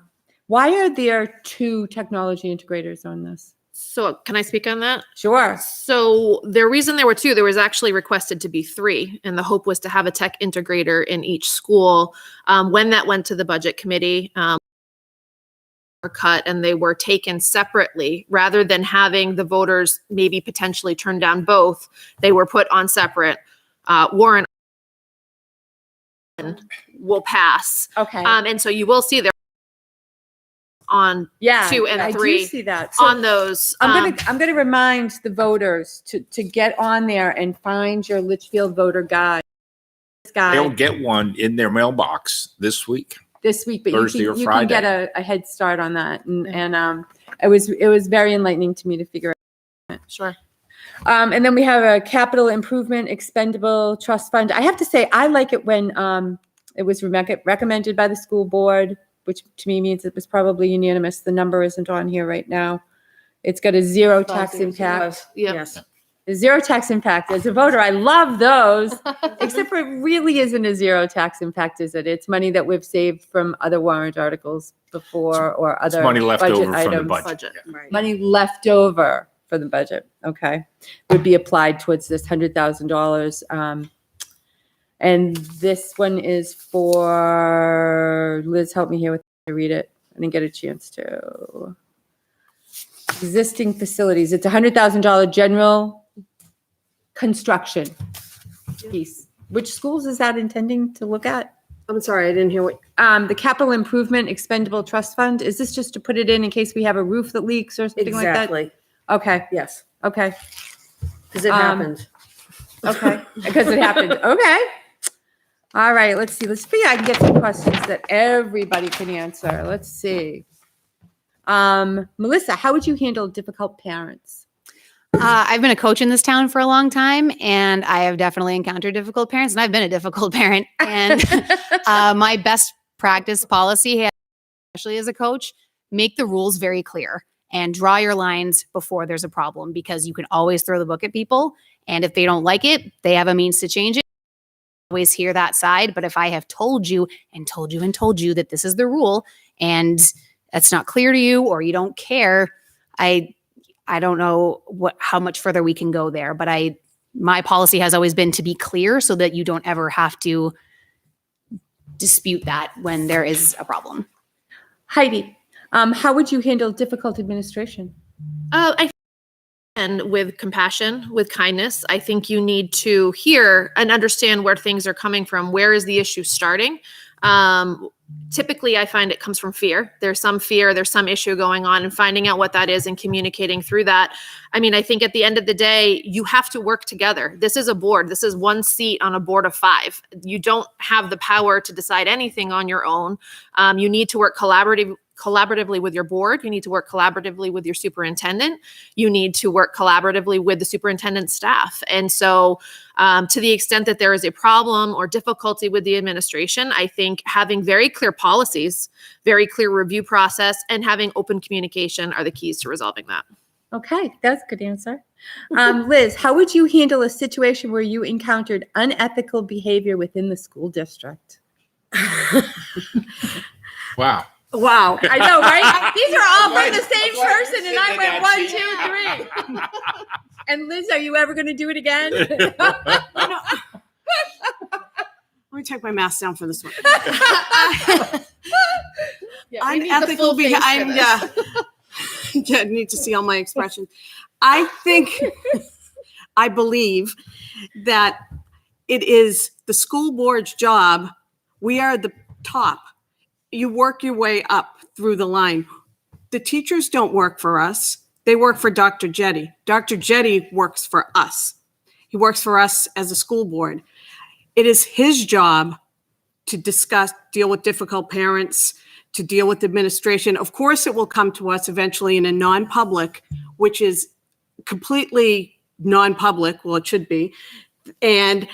are there 2 technology integrators on this? So can I speak on that? Sure. So the reason there were 2, there was actually requested to be 3, and the hope was to have a tech integrator in each school. When that went to the budget committee, were cut and they were taken separately rather than having the voters maybe potentially turn down both. They were put on separate. Warrant will pass, Okay. and so you will see there on Yeah. 2 and I do 3 see that. So on those. I'm gonna remind the voters to get on there and find your Litchfield voter guide. This They'll guide get one in their mailbox this week. this week, but Thursday or you can get Friday. a head start on that, and it was very enlightening to me to figure out. Sure. And then we have a capital improvement expendable trust fund. I have to say, I like it when it was recommended by the school board, which to me means it was probably unanimous. The number isn't on here right now. It's got a 0 tax impact. Yep. Yes. A 0 tax impact. As a voter, I love those, except for it really isn't a 0 tax impact, is it? It's money that we've saved from other warrant articles before or It's other money left budget over from the items. budget. Yeah. Right. Money left over for the budget, okay, would be applied towards this $100,000. And this one is for, Liz, help me here with, I read it. I didn't get a chance to. Existing facilities, it's $100,000 general construction piece. Which schools is that intending to look at? I'm sorry, I didn't hear what, The capital improvement expendable trust fund, is this just to put it in case we have a roof that leaks or something like that? exactly. Okay, Yes, okay, because it happened. okay, because it happened, okay. All right, let's see, let's see if I can get some questions that everybody can answer. Let's see. Melissa, how would you handle difficult parents? I've been a coach in this town for a long time, and I have definitely encountered difficult parents, and I've been a difficult parent. And my best practice policy, especially as a coach, make the rules very clear and draw your lines before there's a problem, because you can always throw the book at people. And if they don't like it, they have a means to change it. Always hear that side. But if I have told you and told you and told you that this is the rule and that's not clear to you or you don't care, I don't know how much further we can go there, but my policy has always been to be clear so that you don't ever have to dispute that when there is a problem. Heidi, How would you handle difficult administration? I and with compassion, with kindness, I think you need to hear and understand where things are coming from. Where is the issue starting? Typically, I find it comes from fear. There's some fear, there's some issue going on, and finding out what that is and communicating through that. I mean, I think at the end of the day, you have to work together. This is a board. This is one seat on a board of 5. You don't have the power to decide anything on your own. You need to work collaboratively with your board. You need to work collaboratively with your superintendent. You need to work collaboratively with the superintendent's staff. And so to the extent that there is a problem or difficulty with the administration, I think having very clear policies, very clear review process, and having open communication are the keys to resolving that. Okay, that's a good answer. Liz, how would you handle a situation where you encountered unethical behavior within the school district? Wow. Wow. I know, right? These are all from the same person, and I went 1, 2, 3. And Liz, are you ever going to do it again? Let me take my mask down for this one. We need the Unethical full face for behind. this. Yeah, I need to see all my expressions. I believe that it is the school board's job. We are the top. You work your way up through the line. The teachers don't work for us. They work for Dr. Jetty. Dr. Jetty works for us. He works for us as a school board. It is his job to deal with difficult parents, to deal with administration. Of course, it will come to us eventually in a non-public, which is completely non-public. Well, it should be. And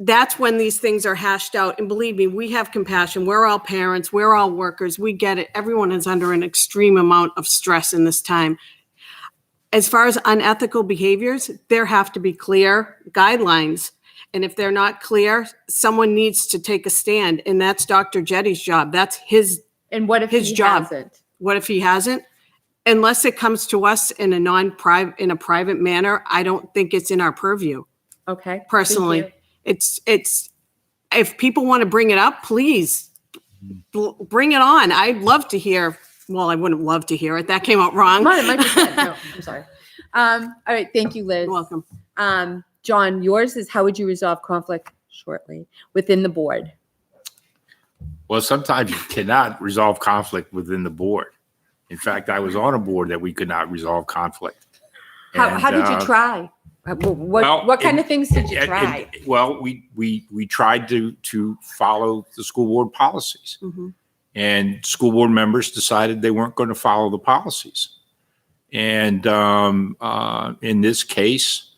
that's when these things are hashed out. And believe me, we have compassion. We're all parents. We're all workers. We get it. Everyone is under an extreme amount of stress in this time. As far as unethical behaviors, there have to be clear guidelines. And if they're not clear, someone needs to take a stand. And that's Dr. Jetty's job. That's his And what if his he job. hasn't? What if he hasn't? Unless it comes to us in a private manner, I don't think it's in our purview. Okay. thank Personally. you. It's if people want to bring it up, please bring it on. I'd love to hear. Well, I wouldn't love to hear it. That came out wrong. Mine might be good. No, I'm sorry. All right. Thank you, Liz. You're welcome. John, yours is how would you resolve conflict shortly within the board? Well, sometimes you cannot resolve conflict within the board. In fact, I was on a board that we could not resolve conflict. How did you try? What kind of things did you try? Well, we tried to follow the school board policies, and school board members decided they weren't going to follow the policies. And in this case,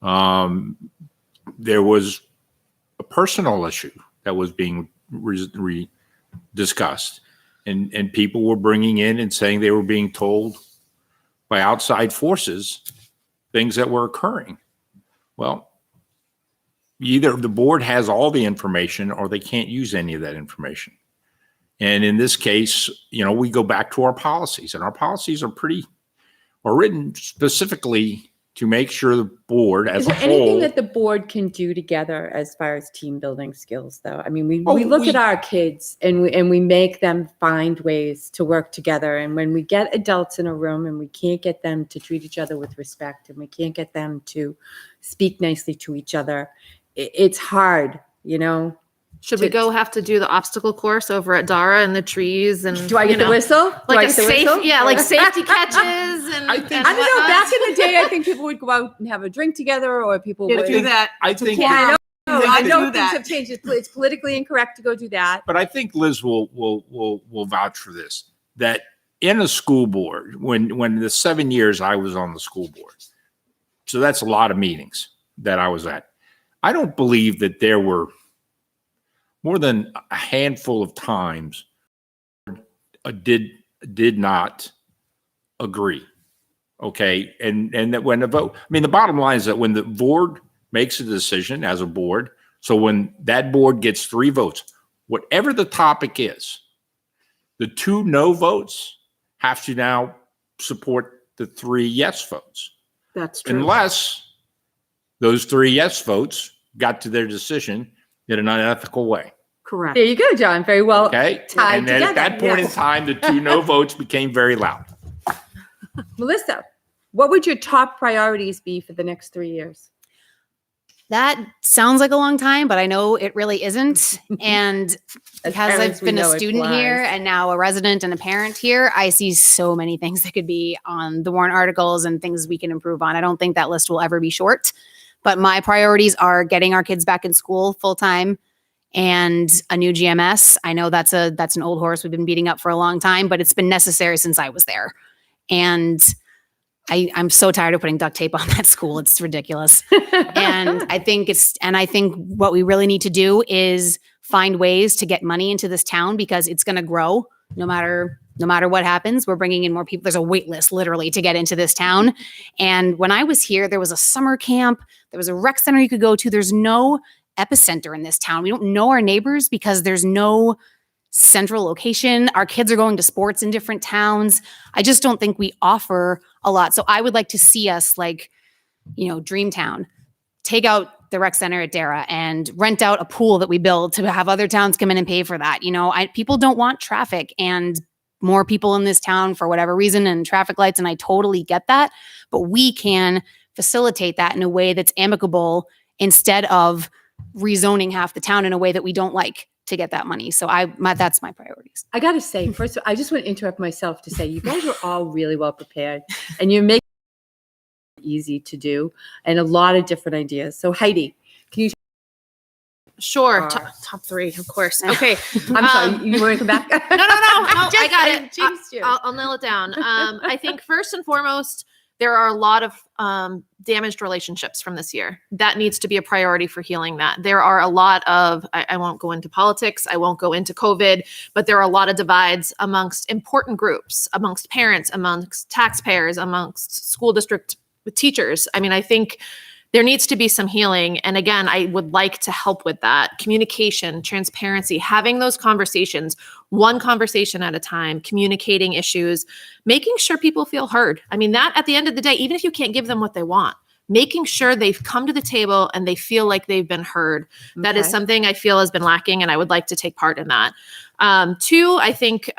there was a personal issue that was being discussed, and people were bringing in and saying they were being told by outside forces things that were occurring. Well, either the board has all the information or they can't use any of that information. And in this case, we go back to our policies, and our policies are written specifically to make sure the board as Is a there anything whole. that the board can do together as far as team building skills, though? I mean, we look at our kids and we make them find ways to work together. And when we get adults in a room and we can't get them to treat each other with respect and we can't get them to speak nicely to each other, it's hard, Should we have to do the obstacle course over at Dara and the trees and Do I get the whistle? Do I like a get the safe, whistle? yeah, like safety catches and I think- and I don't know. whatnot? Back in the day, I think people would go out and have a drink together, or people Yeah, would do that. I think, Yeah, I do know things that. have changed. It's politically incorrect to go do that. but I think Liz will vouch for this. That in a school board, when the 7 years I was on the school board, so that's a lot of meetings that I was at. I don't believe that there were more than a handful of times did not agree. Okay. And that when the vote, the bottom line is that when the board makes a decision as a board, so when that board gets 3 votes, whatever the topic is, the 2 no votes have to now support the 3 yes votes. That's true. Unless those 3 yes votes got to their decision in an unethical way. Correct. There you go, John. Very well Okay? tied And then at together. that point in Yes. time, the 2 no votes became very loud. Melissa, what would your top priorities be for the next 3 years? That sounds like a long time, but I know it really isn't. And As because parents, I've we been a know it student here flies. and now a resident and a parent here, I see so many things that could be on the warrant articles and things we can improve on. I don't think that list will ever be short, but my priorities are getting our kids back in school full time and a new GMS. I know that's an old horse we've been beating up for a long time, but it's been necessary since I was there. And I'm so tired of putting duct tape on that school. It's ridiculous. And I think what we really need to do is find ways to get money into this town because it's going to grow no matter what happens. We're bringing in more people. There's a wait list literally to get into this town. And when I was here, there was a summer camp. There was a rec center you could go to. There's no epicenter in this town. We don't know our neighbors because there's no central location. Our kids are going to sports in different towns. I just don't think we offer a lot. So I would like to see us Dreamtown, take out the rec center at Dara and rent out a pool that we build to have other towns come in and pay for that. People don't want traffic and more people in this town for whatever reason and traffic lights. And I totally get that, but we can facilitate that in a way that's amicable instead of rezoning half the town in a way that we don't like to get that money. So that's my priorities. I got to say, first, I just want to interrupt myself to say you guys are all really well prepared and you're making it easy to do and a lot of different ideas. So Heidi, can you? Sure. Are- Top 3, of course. Okay. I'm sorry, you want to come back? No, I got it. Jinxed you. I'll nail it down. I think first and foremost, there are a lot of damaged relationships from this year. That needs to be a priority for healing that. There are a lot of, I won't go into politics, I won't go into COVID, but there are a lot of divides amongst important groups, amongst parents, amongst taxpayers, amongst school district teachers. I mean, I think there needs to be some healing. And again, I would like to help with that. Communication, transparency, having those conversations, one conversation at a time, communicating issues, making sure people feel heard. I mean, that at the end of the day, even if you can't give them what they want, making sure they've come to the table and they feel like they've been heard. That is Okay. something I feel has been lacking, and I would like to take part in that. 2, I think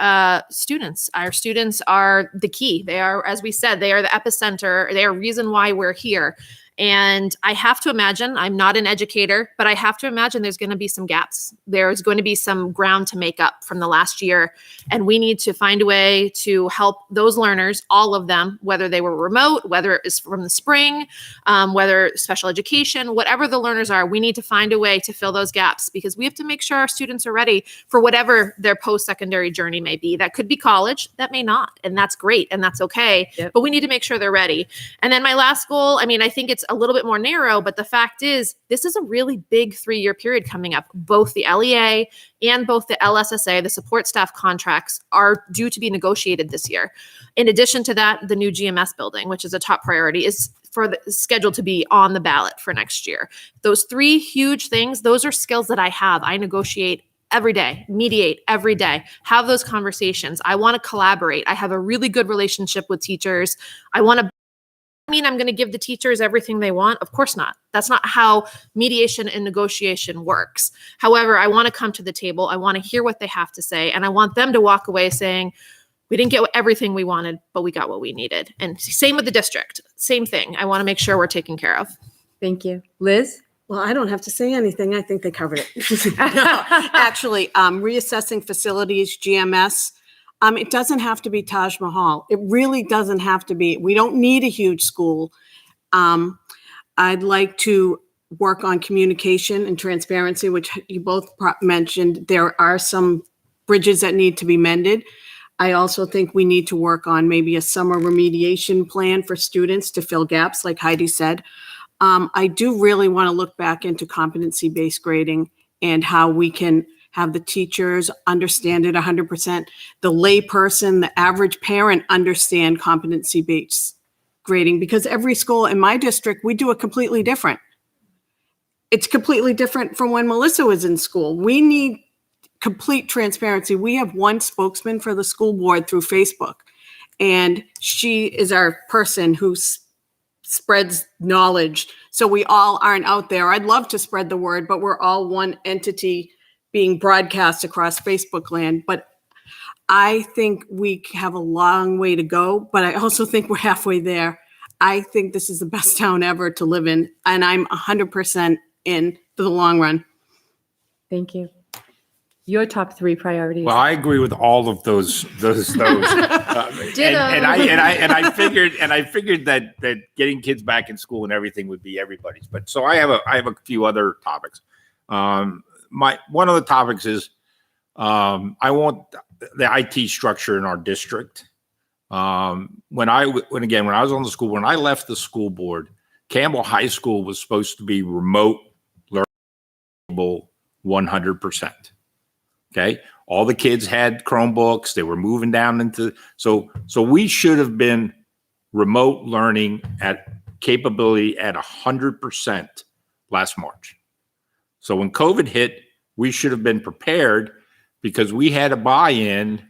students. Our students are the key. They are, as we said, they are the epicenter. They are reason why we're here. And I have to imagine, I'm not an educator, but I have to imagine there's going to be some gaps. There's going to be some ground to make up from the last year. And we need to find a way to help those learners, all of them, whether they were remote, whether it is from the spring, whether special education, whatever the learners are, we need to find a way to fill those gaps because we have to make sure our students are ready for whatever their post-secondary journey may be. That could be college, that may not. And that's great. And that's okay. Yep. But we need to make sure they're ready. And then my last goal, I mean, I think it's a little bit more narrow, but the fact is this is a really big 3-year period coming up. Both the LEA and both the LSSA, the support staff contracts, are due to be negotiated this year. In addition to that, the new GMS building, which is a top priority, is scheduled to be on the ballot for next year. Those 3 huge things, those are skills that I have. I negotiate every day, mediate every day, have those conversations. I want to collaborate. I have a really good relationship with teachers. I'm going to give the teachers everything they want. Of course not. That's not how mediation and negotiation works. However, I want to come to the table. I want to hear what they have to say. And I want them to walk away saying, we didn't get everything we wanted, but we got what we needed. And same with the district. Same thing. I want to make sure we're taken care of. Thank you. Liz? Well, I don't have to say anything. I think they covered it. No, actually, reassessing facilities, GMS, it doesn't have to be Taj Mahal. It really doesn't have to be. We don't need a huge school. I'd like to work on communication and transparency, which you both mentioned. There are some bridges that need to be mended. I also think we need to work on maybe a summer remediation plan for students to fill gaps, like Heidi said. I do really want to look back into competency-based grading and how we can have the teachers understand it 100%, the layperson, the average parent understand competency-based grading, because every school in my district, we do it completely different. It's completely different from when Melissa was in school. We need complete transparency. We have one spokesman for the school board through Facebook, and she is our person who spreads knowledge. So we all aren't out there. I'd love to spread the word, but we're all one entity being broadcast across Facebook land, but I think we have a long way to go, but I also think we're halfway there. I think this is the best town ever to live in, and I'm 100% in for the long run. Thank you. Your top 3 priorities. Well, I agree with all of those. And I figured that getting kids back in school and everything would be everybody's. But so I have a few other topics. One of the topics is I want the IT structure in our district. When I was on the school, when I left the school board, Campbell High School was supposed to be remote learning 100%. Okay. All the kids had Chromebooks. They were moving down into, so we should have been remote learning at capability at 100% last March. So when COVID hit, we should have been prepared because we had a buy-in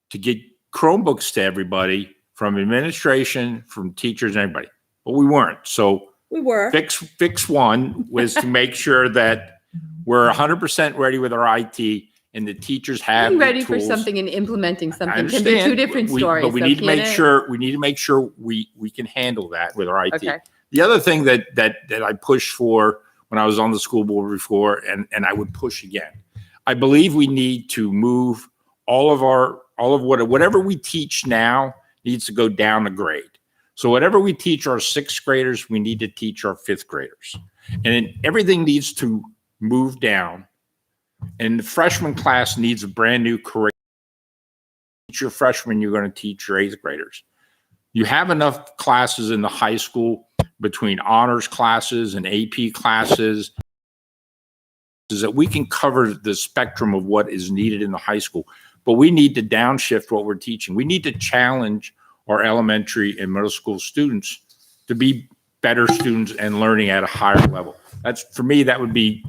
to get Chromebooks to everybody from administration, from teachers, and everybody, but we weren't. So We were. fix one was to make sure that we're 100% ready with our IT and the teachers have Being the ready for tools. something and implementing I something can be 2 understand. different stories. But we though, need to make can't it? sure we can handle that with our IT. Okay. The other thing that I pushed for when I was on the school board before, and I would push again, I believe we need to move whatever we teach now needs to go down a grade. So whatever we teach our 6th graders, we need to teach our 5th graders, and everything needs to move down. And the freshman class needs a brand new curriculum. Teach your freshmen, you're going to teach your 8th graders. You have enough classes in the high school between honors classes and AP classes is that we can cover the spectrum of what is needed in the high school, but we need to downshift what we're teaching. We need to challenge our elementary and middle school students to be better students and learning at a higher level. That's, for me, that would be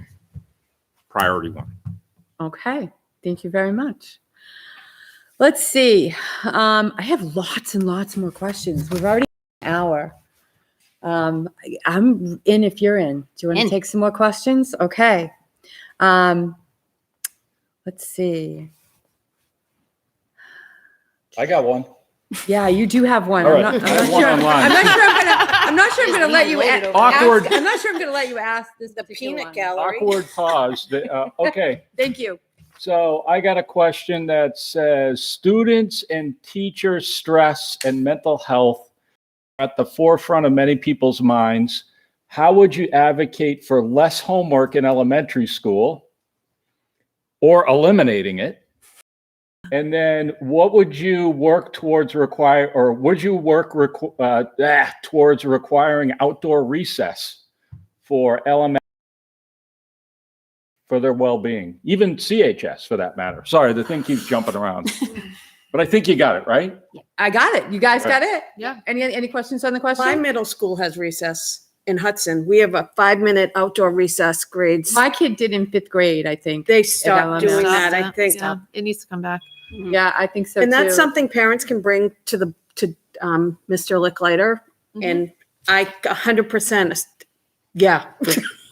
priority 1. Okay. Thank you very much. Let's see. I have lots and lots more questions. We've already an hour. I'm in if you're in. Do you want to In. take some more questions? Okay. Let's see. I got one. Yeah, you do have one. All right. I'm I have not one sure. online. I'm not sure I'm gonna let you ask. Awkward. I'm not sure I'm gonna let you ask this. The particular peanut one. gallery. Awkward pause. Okay. Thank you. So I got a question that says students and teachers' stress and mental health are at the forefront of many people's minds. How would you advocate for less homework in elementary school or eliminating it? And then what would you work towards towards requiring outdoor recess for elementary for their well-being, even CHS for that matter? Sorry, the thing keeps jumping around, but I think you got it, right? I got it. You guys All got it? Yeah. Any questions on the My question? middle school has recess in Hudson. We have a 5-minute outdoor recess grades. My kid did in 5th grade, I think. They stopped LMS. doing Stop that, I think. Yeah, it needs to come back. Yeah, I think so And that's too. something parents can bring to Mr. Licklider. And I 100%, yeah.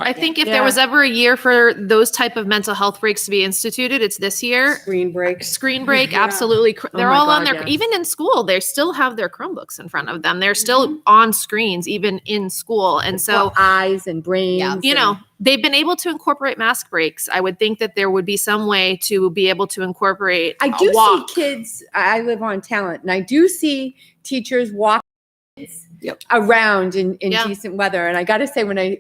I think if Yeah. there was ever a year for those type of mental health breaks to be instituted, it's this year. Screen breaks. Screen break, Yeah. absolutely. They're my all on God, their, yes. even in school, they still have their Chromebooks in front of them. They're still on screens, even in school. And so, For eyes and brains. Yeah. you and- know, they've been able to incorporate mask breaks. I would think that there would be some way to be able to incorporate I a do see walk. kids. I live on Talent, and I do see teachers walk kids Yep. around in Yeah. decent weather. And I got to say, when I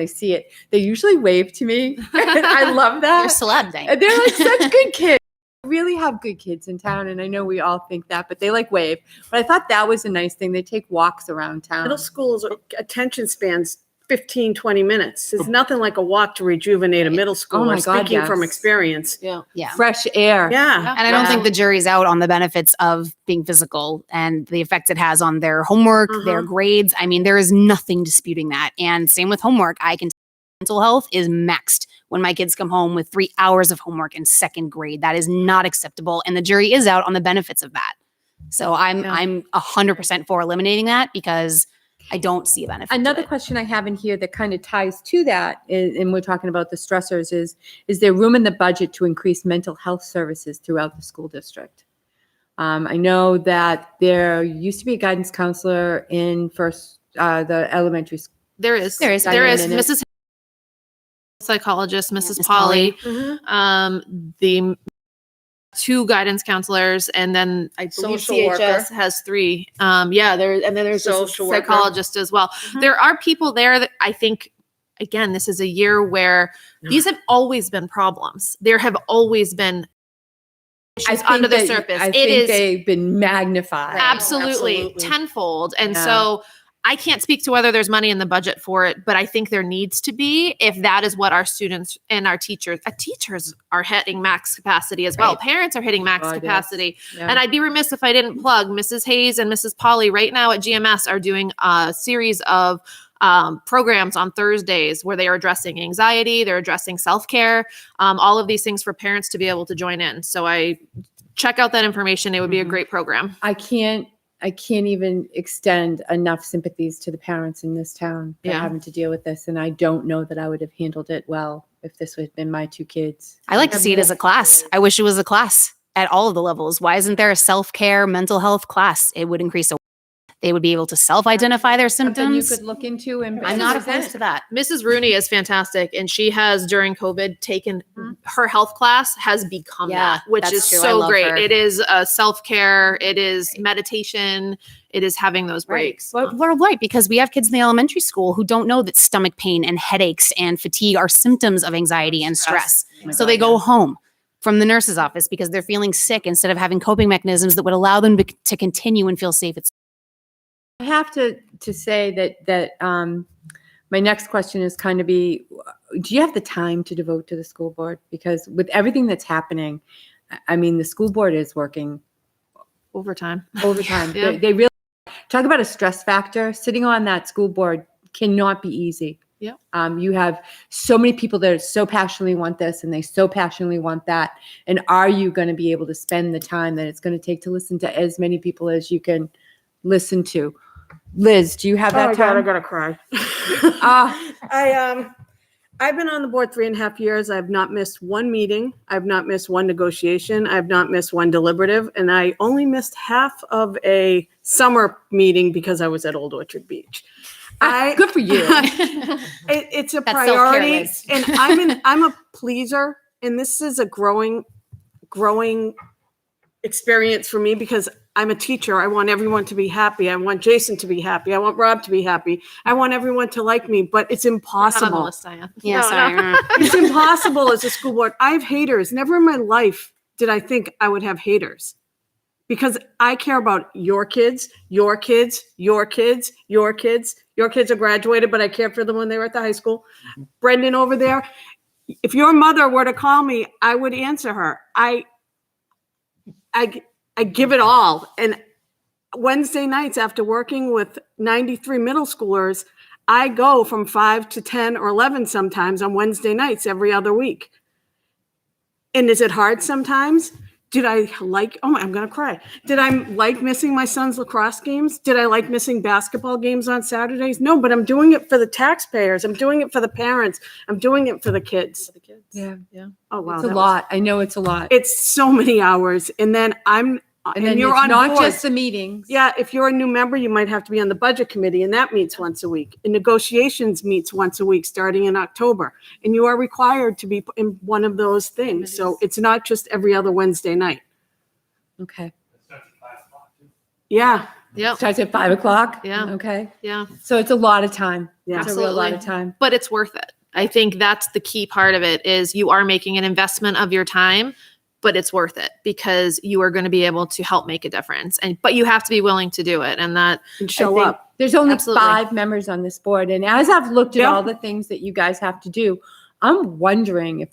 see it, they usually wave to me. And I love They're that. celeb day. And they're like such good kids. We really have good kids in town, and I know we all think that, but they like wave. But I thought that was a nice thing. They take walks around town. Middle school's attention spans 15, 20 minutes. There's nothing like a walk to rejuvenate a middle schooler, my God, speaking from yes. experience. Yeah. Fresh air. Yeah. And I don't Yeah. think the jury's out on the benefits of being physical and the effects it has on their homework, their grades. I mean, there is nothing disputing that. And same with homework. I can tell mental health is maxed when my kids come home with 3 hours of homework in 2nd grade. That is not acceptable. And the jury is out on the benefits of that. So I'm 100% for eliminating that because I don't see a benefit. to Another it. question I have in here that kind of ties to that, and we're talking about the stressors, is there room in the budget to increase mental health services throughout the school district? I know that there used to be a guidance counselor in the elementary school. There is. There is. There is. Diane, Mrs. Psychologist, Mrs. Miss Polly, Polly. the 2 guidance counselors, and then I believe Social worker. CHS has 3. And then there's a Social worker. psychologist as well. There are people there that I think, again, this is a year where these have always been problems. There have always been issues under the surface. I It think is they've been magnified. absolutely Absolutely. tenfold. And Yeah. so I can't speak to whether there's money in the budget for it, but I think there needs to be if that is what our students and our teachers are hitting max capacity as well. Right. Parents are hitting max God, yes. capacity. Yeah. And I'd be remiss if I didn't plug Mrs. Hayes and Mrs. Polly right now at GMS are doing a series of programs on Thursdays where they are addressing anxiety, they're addressing self-care, all of these things for parents to be able to join in. So I check out that information. It would be a Mhm. great program. I can't even extend enough sympathies to the parents in this town that are Yeah. having to deal with this. And I don't know that I would have handled it well if this had been my 2 kids. I like to see it as a class. I wish it was a class at all of the levels. Why isn't there a self-care mental health class? It would increase. They would be able to self-identify their Something you symptoms. could look into and I'm not present. opposed to that. Mrs. Rooney is fantastic, and she has during COVID taken her health class has become Yeah, that, which that's is true. I so love great. her. It is self-care, it is meditation, it is having those breaks. Well, we're right, because we have kids in the elementary school who don't know that stomach pain and headaches and fatigue are symptoms of anxiety and stress. Oh my So God, they go yeah. home from the nurse's office because they're feeling sick instead of having coping mechanisms that would allow them to continue and feel safe at school. I have to say that my next question is kind of do you have the time to devote to the school board? Because with everything that's happening, I mean, the school board is working Overtime. overtime. Yeah. They really talk about a stress factor. Sitting on that school board cannot be easy. Yeah. You have so many people that so passionately want this and they so passionately want that. And are you going to be able to spend the time that it's going to take to listen to as many people as you can listen to? Liz, do you have Oh that my God, I time? gotta cry. Ah, I've been on the board 3.5 years. I've not missed one meeting. I've not missed one negotiation. I've not missed one deliberative. And I only missed half of a summer meeting because I was at Old Orchard Beach. good for you. It's a That's self-care, priority. Liz. And I'm a pleaser. And this is a growing experience for me because I'm a teacher. I want everyone to be happy. I want Jason to be happy. I want Rob to be happy. I want everyone to like me, but it's Not on the impossible. list, Diane. Yeah, No, sorry. It's impossible as a school board. I have haters. Never in my life did I think I would have haters because I care about your kids, your kids, your kids, your kids. Your kids are graduated, but I cared for them when they were at the high school. Brendan over there. If your mother were to call me, I would answer her. I give it all. And Wednesday nights after working with 93 middle schoolers, I go from 5 to 10 or 11 sometimes on Wednesday nights every other week. And is it hard sometimes? I'm going to cry. Did I like missing my son's lacrosse games? Did I like missing basketball games on Saturdays? No, but I'm doing it for the taxpayers. I'm doing it for the parents. I'm doing it for the kids. Yeah, Oh, wow. it's a that was- lot. I know it's a lot. It's so many hours. And then And then you're it's on not board. just the meetings. Yeah, if you're a new member, you might have to be on the budget committee, and that meets once a week. And negotiations meets once a week starting in October. And you are required to be in one of those things. So it's not just every other Wednesday night. Okay. Yeah, Yep. Starts at 5:00. Yeah. Okay. Yeah. So it's a lot of time. Yeah. It's a real lot Absolutely. of time. But it's worth it. I think that's the key part of it is you are making an investment of your time, but it's worth it because you are going to be able to help make a difference. But you have to be willing to do it. And that and show think up. There's only Absolutely. 5 members on this board. And as I've looked at Yeah. all the things that you guys have to do, I'm wondering if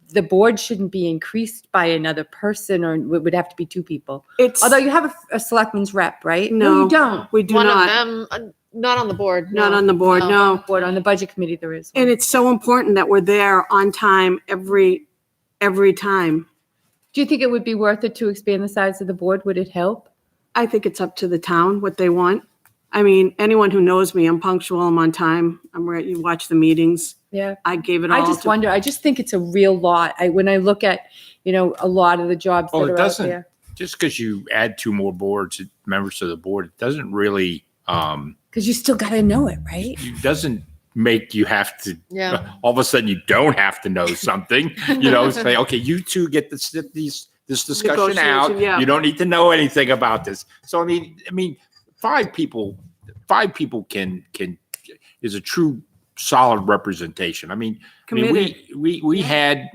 the board shouldn't be increased by another person or it would have to be 2 people. It's, Although you have a selectman's rep, right? No. You don't. we do one not, of them, not on the board. not no. on the board, no. Board on the budget committee there is. one. And it's so important that we're there on time every time. Do you think it would be worth it to expand the size of the board? Would it help? I think it's up to the town what they want. I mean, anyone who knows me, I'm punctual, I'm on time, I'm ready, you watch the meetings. Yeah. I gave it all I just to. wonder, I just think it's a real lot. When I look at, a lot of the jobs Well, that it are out doesn't, there. just because you add two more members to the board, it doesn't really, Because you still got to know it, right? it doesn't make you have to, Yeah. all of a sudden you don't have to know something, say, okay, you two get this discussion out. Negotiation, yeah. You don't need to know anything about this. So, I mean, five people is a true solid representation. Committed. We had,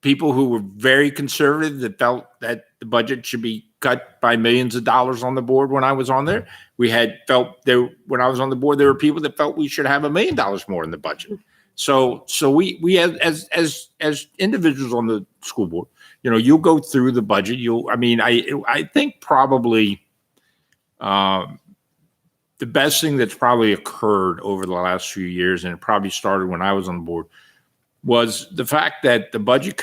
people who were very conservative that felt that the budget should be cut by millions of dollars on the board when I was on there. We had when I was on the board, there were people that felt we should have $1 million more in the budget. So we as individuals on the school board, you'll go through the budget. I think probably the best thing that's probably occurred over the last few years, and it probably started when I was on the board, was the fact that the budget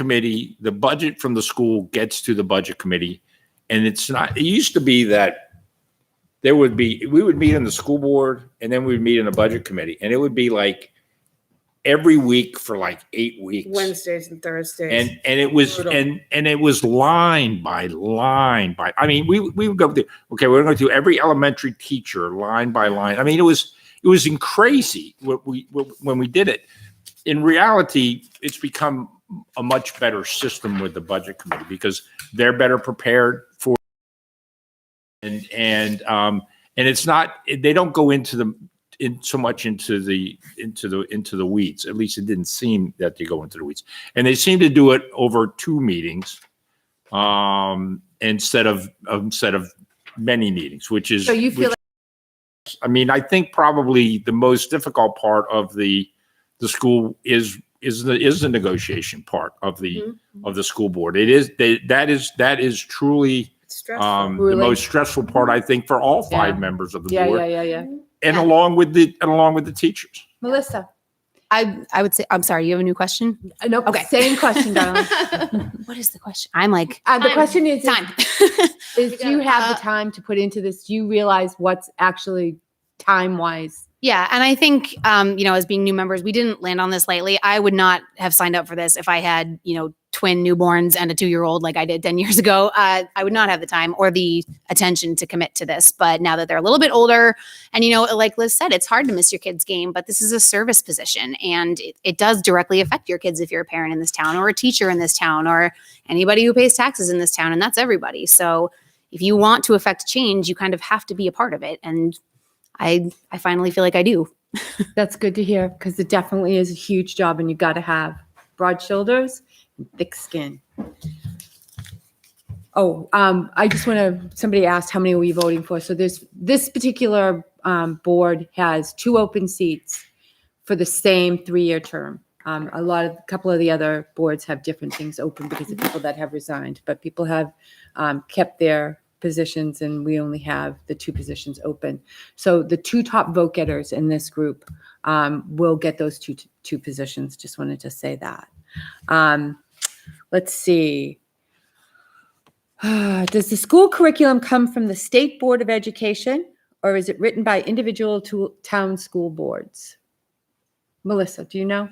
from the school gets to the budget committee. And it used to be that we would meet in the school board and then we would meet in the budget committee. And it would be like every week for like 8 weeks. Wednesdays and Thursdays. And it was, Brutal. and it was line by line by, we would go through, okay, we're going to do every elementary teacher line by line. It was crazy when we did it. In reality, it's become a much better system with the budget committee because they're better prepared for, and it's not, they don't go so much into the weeds. At least it didn't seem that they go into the weeds, and they seem to do it over 2 meetings, instead of many meetings, which is. So you feel I think probably the most difficult part of the school is the negotiation part of the school board. That is truly the Really? most stressful part, I think, for all 5 Yeah. members of the Yeah, board, yeah. and along with the teachers. Melissa. I would say, I'm sorry, you have a new question? Nope. Okay. Same question, darling. What is the question? I'm like, The question is, time. do you have the time to put into this? Do you realize what's actually time-wise? Yeah. And I think, as being new members, we didn't land on this lightly. I would not have signed up for this if I had, twin newborns and a 2-year-old like I did 10 years ago. I would not have the time or the attention to commit to this. But now that they're a little bit older and, like Liz said, it's hard to miss your kid's game, but this is a service position and it does directly affect your kids if you're a parent in this town or a teacher in this town or anybody who pays taxes in this town. And that's everybody. So if you want to affect change, you kind of have to be a part of it. And I finally feel like I do. That's good to hear because it definitely is a huge job and you got to have broad shoulders and thick skin. I just want to, somebody asked how many are we voting for? So this particular board has 2 open seats for the same 3-year term. A couple of the other boards have different things open because of people that have resigned, but people have kept their positions and we only have the 2 positions open. So the 2 top vote getters in this group will get those two positions. Just wanted to say that. Let's see. Does the school curriculum come from the State Board of Education or is it written by individual town school boards? Melissa, do you know?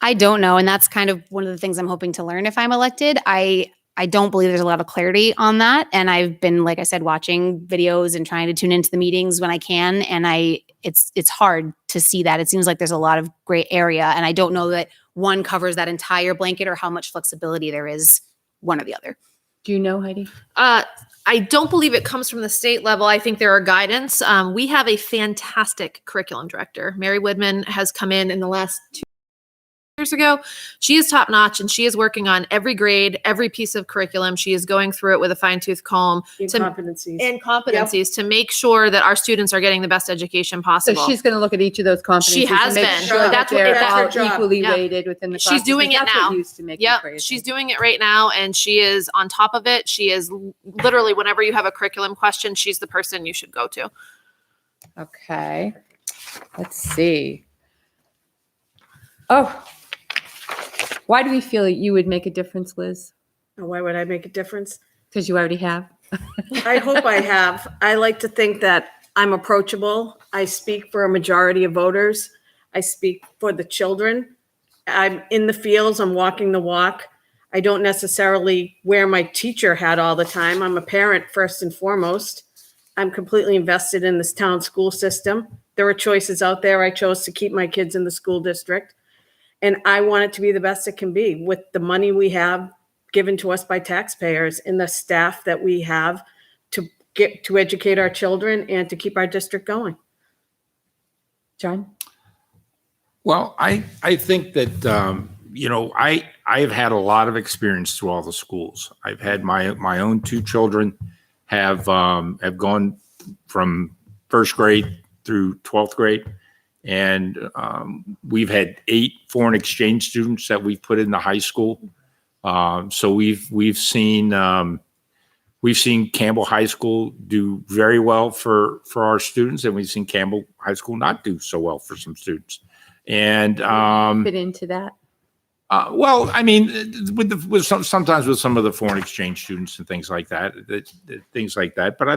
I don't know. And that's kind of one of the things I'm hoping to learn if I'm elected. I don't believe there's a lot of clarity on that. And I've been, like I said, watching videos and trying to tune into the meetings when I can. And it's hard to see that. It seems like there's a lot of gray area. And I don't know that one covers that entire blanket or how much flexibility there is one or the other. Do you know, Heidi? I don't believe it comes from the state level. I think there are guidance. We have a fantastic curriculum director. Mary Woodman has come in the last 2 years ago. She is top notch and she is working on every grade, every piece of curriculum. She is going through it with a fine tooth comb Competencies. to make sure that our students are getting the best education So possible. she's going to look at each of those competencies. She has and make been. Sure that That's what- they're that's her all job. equally Yeah. weighted within the She's classes, doing because it that's what now. used to make me Yep, crazy. she's doing it right now and she is on top of it. She is literally, whenever you have a curriculum question, she's the person you should go to. Okay. Let's see. Oh. Why do we feel that you would make a difference, Liz? Why would I make a difference? Because you already have. I hope I have. I like to think that I'm approachable. I speak for a majority of voters. I speak for the children. I'm in the fields. I'm walking the walk. I don't necessarily wear my teacher hat all the time. I'm a parent first and foremost. I'm completely invested in this town school system. There are choices out there. I chose to keep my kids in the school district. And I want it to be the best it can be with the money we have given to us by taxpayers and the staff that we have to educate our children and to keep our district going. John? Well, I think that, I have had a lot of experience through all the schools. I've had my own two children have gone from first grade through 12th grade. And we've had 8 foreign exchange students that we've put in the high school. So we've seen Campbell High School do very well for our students, and we've seen Campbell High School not do so well for some students. And Fit into that? well, I mean, sometimes with some of the foreign exchange students and things like that. But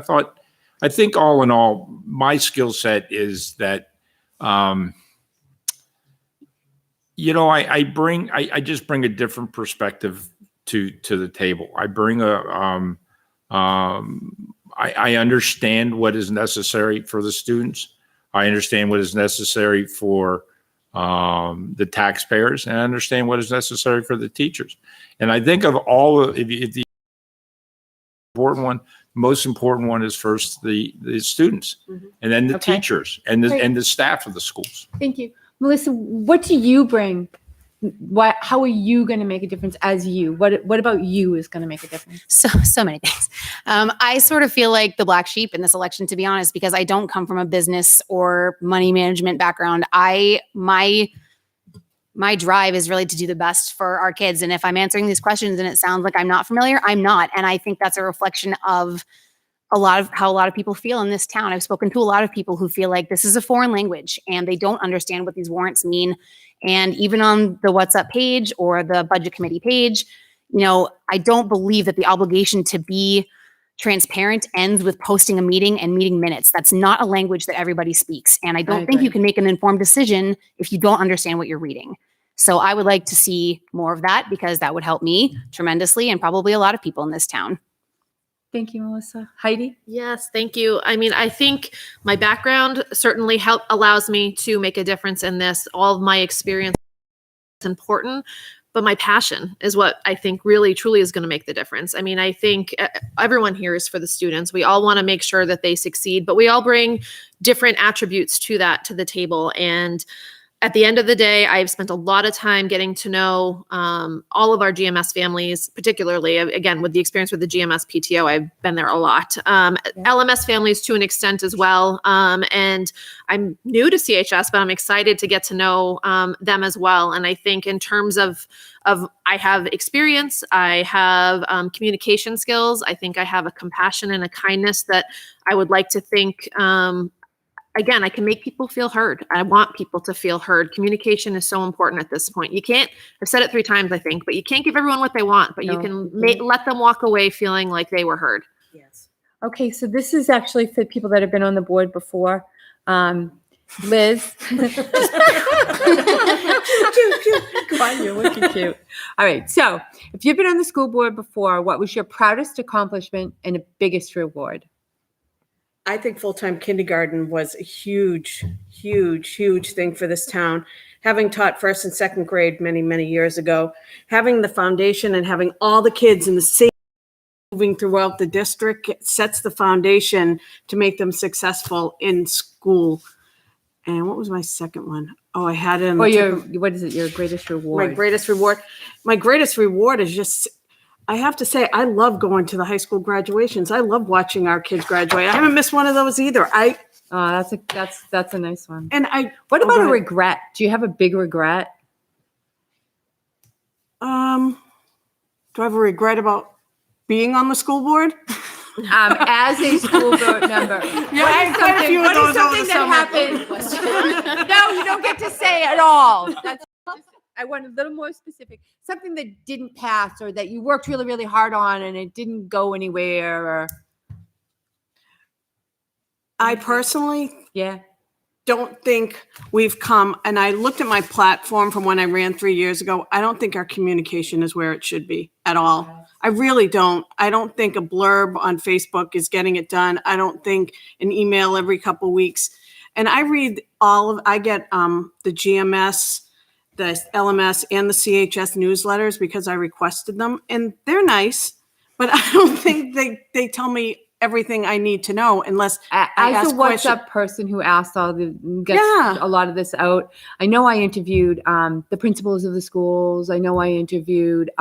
I think all in all, my skill set is that, I just bring a different perspective to the table. I bring I understand what is necessary for the students. I understand what is necessary for the taxpayers, and I understand what is necessary for the teachers. And I think of if the most important one is first the students, and then the Okay. teachers and the staff of the schools. Thank you. Melissa, what do you bring? How are you going to make a difference as you? What about you is going to make a difference? So many things. I sort of feel like the black sheep in this election, to be honest, because I don't come from a business or money management background. My drive is really to do the best for our kids. And if I'm answering these questions and it sounds like I'm not familiar, I'm not. And I think that's a reflection of how a lot of people feel in this town. I've spoken to a lot of people who feel like this is a foreign language and they don't understand what these warrants mean. And even on the What's Up page or the Budget Committee page, I don't believe that the obligation to be transparent ends with posting a meeting and meeting minutes. That's not a language that everybody speaks. And I don't think agree. you can make an informed decision if you don't understand what you're reading. So I would like to see more of that because that would help me tremendously and probably a lot of people in this town. Thank you, Melissa. Heidi? Yes, thank you. I mean, I think my background certainly allows me to make a difference in this. All of my experience is important, but my passion is what I think really, truly is going to make the difference. I mean, I think everyone here is for the students. We all want to make sure that they succeed, but we all bring different attributes to the table. And at the end of the day, I've spent a lot of time getting to know all of our GMS families, particularly, again, with the experience with the GMS PTO, I've been there a lot. LMS families to an extent as well. And I'm new to CHS, but I'm excited to get to know them as well. And I think in terms of I have experience, I have communication skills. I think I have a compassion and a kindness that I would like to think again, I can make people feel heard. I want people to feel heard. Communication is so important at this point. I've said it 3 times, I think, but you can't give everyone what they want, but you can let them walk away feeling like they were heard. Yes. Okay, so this is actually for people that have been on the board before. Liz. Come on, you're looking cute. All right, so if you've been on the school board before, what was your proudest accomplishment and biggest reward? I think full-time kindergarten was a huge, huge, huge thing for this town. Having taught first and second grade many, many years ago, having the foundation and having all the kids in the same moving throughout the district sets the foundation to make them successful in school. And what was my second one? Oh, I had it in the What is it, your greatest reward? my greatest reward. My greatest reward is just, I have to say, I love going to the high school graduations. I love watching our kids graduate. I haven't missed one of those either. That's a nice one. And What about go a ahead. regret? Do you have a big regret? Do I have a regret about being on the school board? As a school board member. Yeah, I had quite a few of What is those over something the that summer. happened? No, you don't get to say at all. I want to little more specific. Something that didn't pass or that you worked really, really hard on and it didn't go anywhere or, I personally yeah. don't think we've come, and I looked at my platform from when I ran 3 years ago. I don't think our communication is where it should be at all. I really don't. I don't think a blurb on Facebook is getting it done. I don't think an email every couple weeks. And I read I get the GMS, the LMS, and the CHS newsletters because I requested them, and they're nice, but I don't think they tell me everything I need to know unless I As ask a questions. WhatsApp person who asks gets Yeah. a lot of this out, I know I interviewed the principals of the schools. I know I interviewed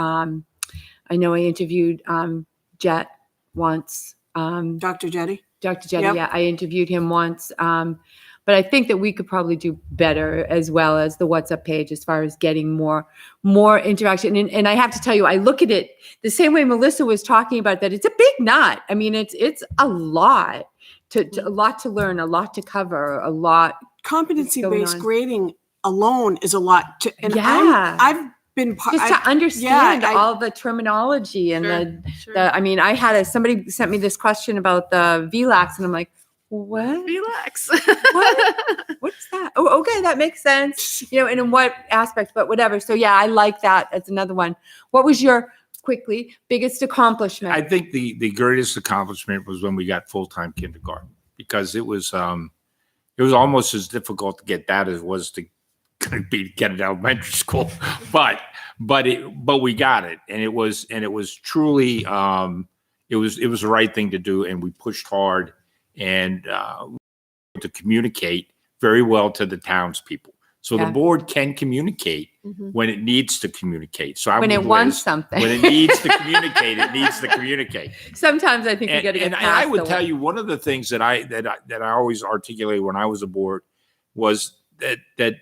Jet once. Dr. Jetty? Dr. Jetty, Yep. yeah, I interviewed him once. But I think that we could probably do better as well as the WhatsApp page as far as getting more interaction. And I have to tell you, I look at it the same way Melissa was talking about that. It's a big nut. I mean, it's a lot a lot to learn, a lot to cover, a lot. Competency-based on. grading alone is a lot to, and Yeah. I've been part. Just to understand I- all the terminology and I mean, I had somebody sent me this question about the VLAX and I'm like, what? Relax. What's that? Oh, okay, that makes sense. And in what aspect, but whatever. So yeah, I like that. That's another one. What was your biggest accomplishment? I think the greatest accomplishment was when we got full-time kindergarten, because it was almost as difficult to get that as it was to get an elementary school, but we got it, and it was truly it was the right thing to do, and we pushed hard and to communicate very well to the townspeople. So Yeah. the board can communicate when it needs to communicate. So when it wants something. when it needs to communicate, it needs to communicate. Sometimes I think you got to get And past I would the tell you, one of the things that I always articulated when I was aboard was that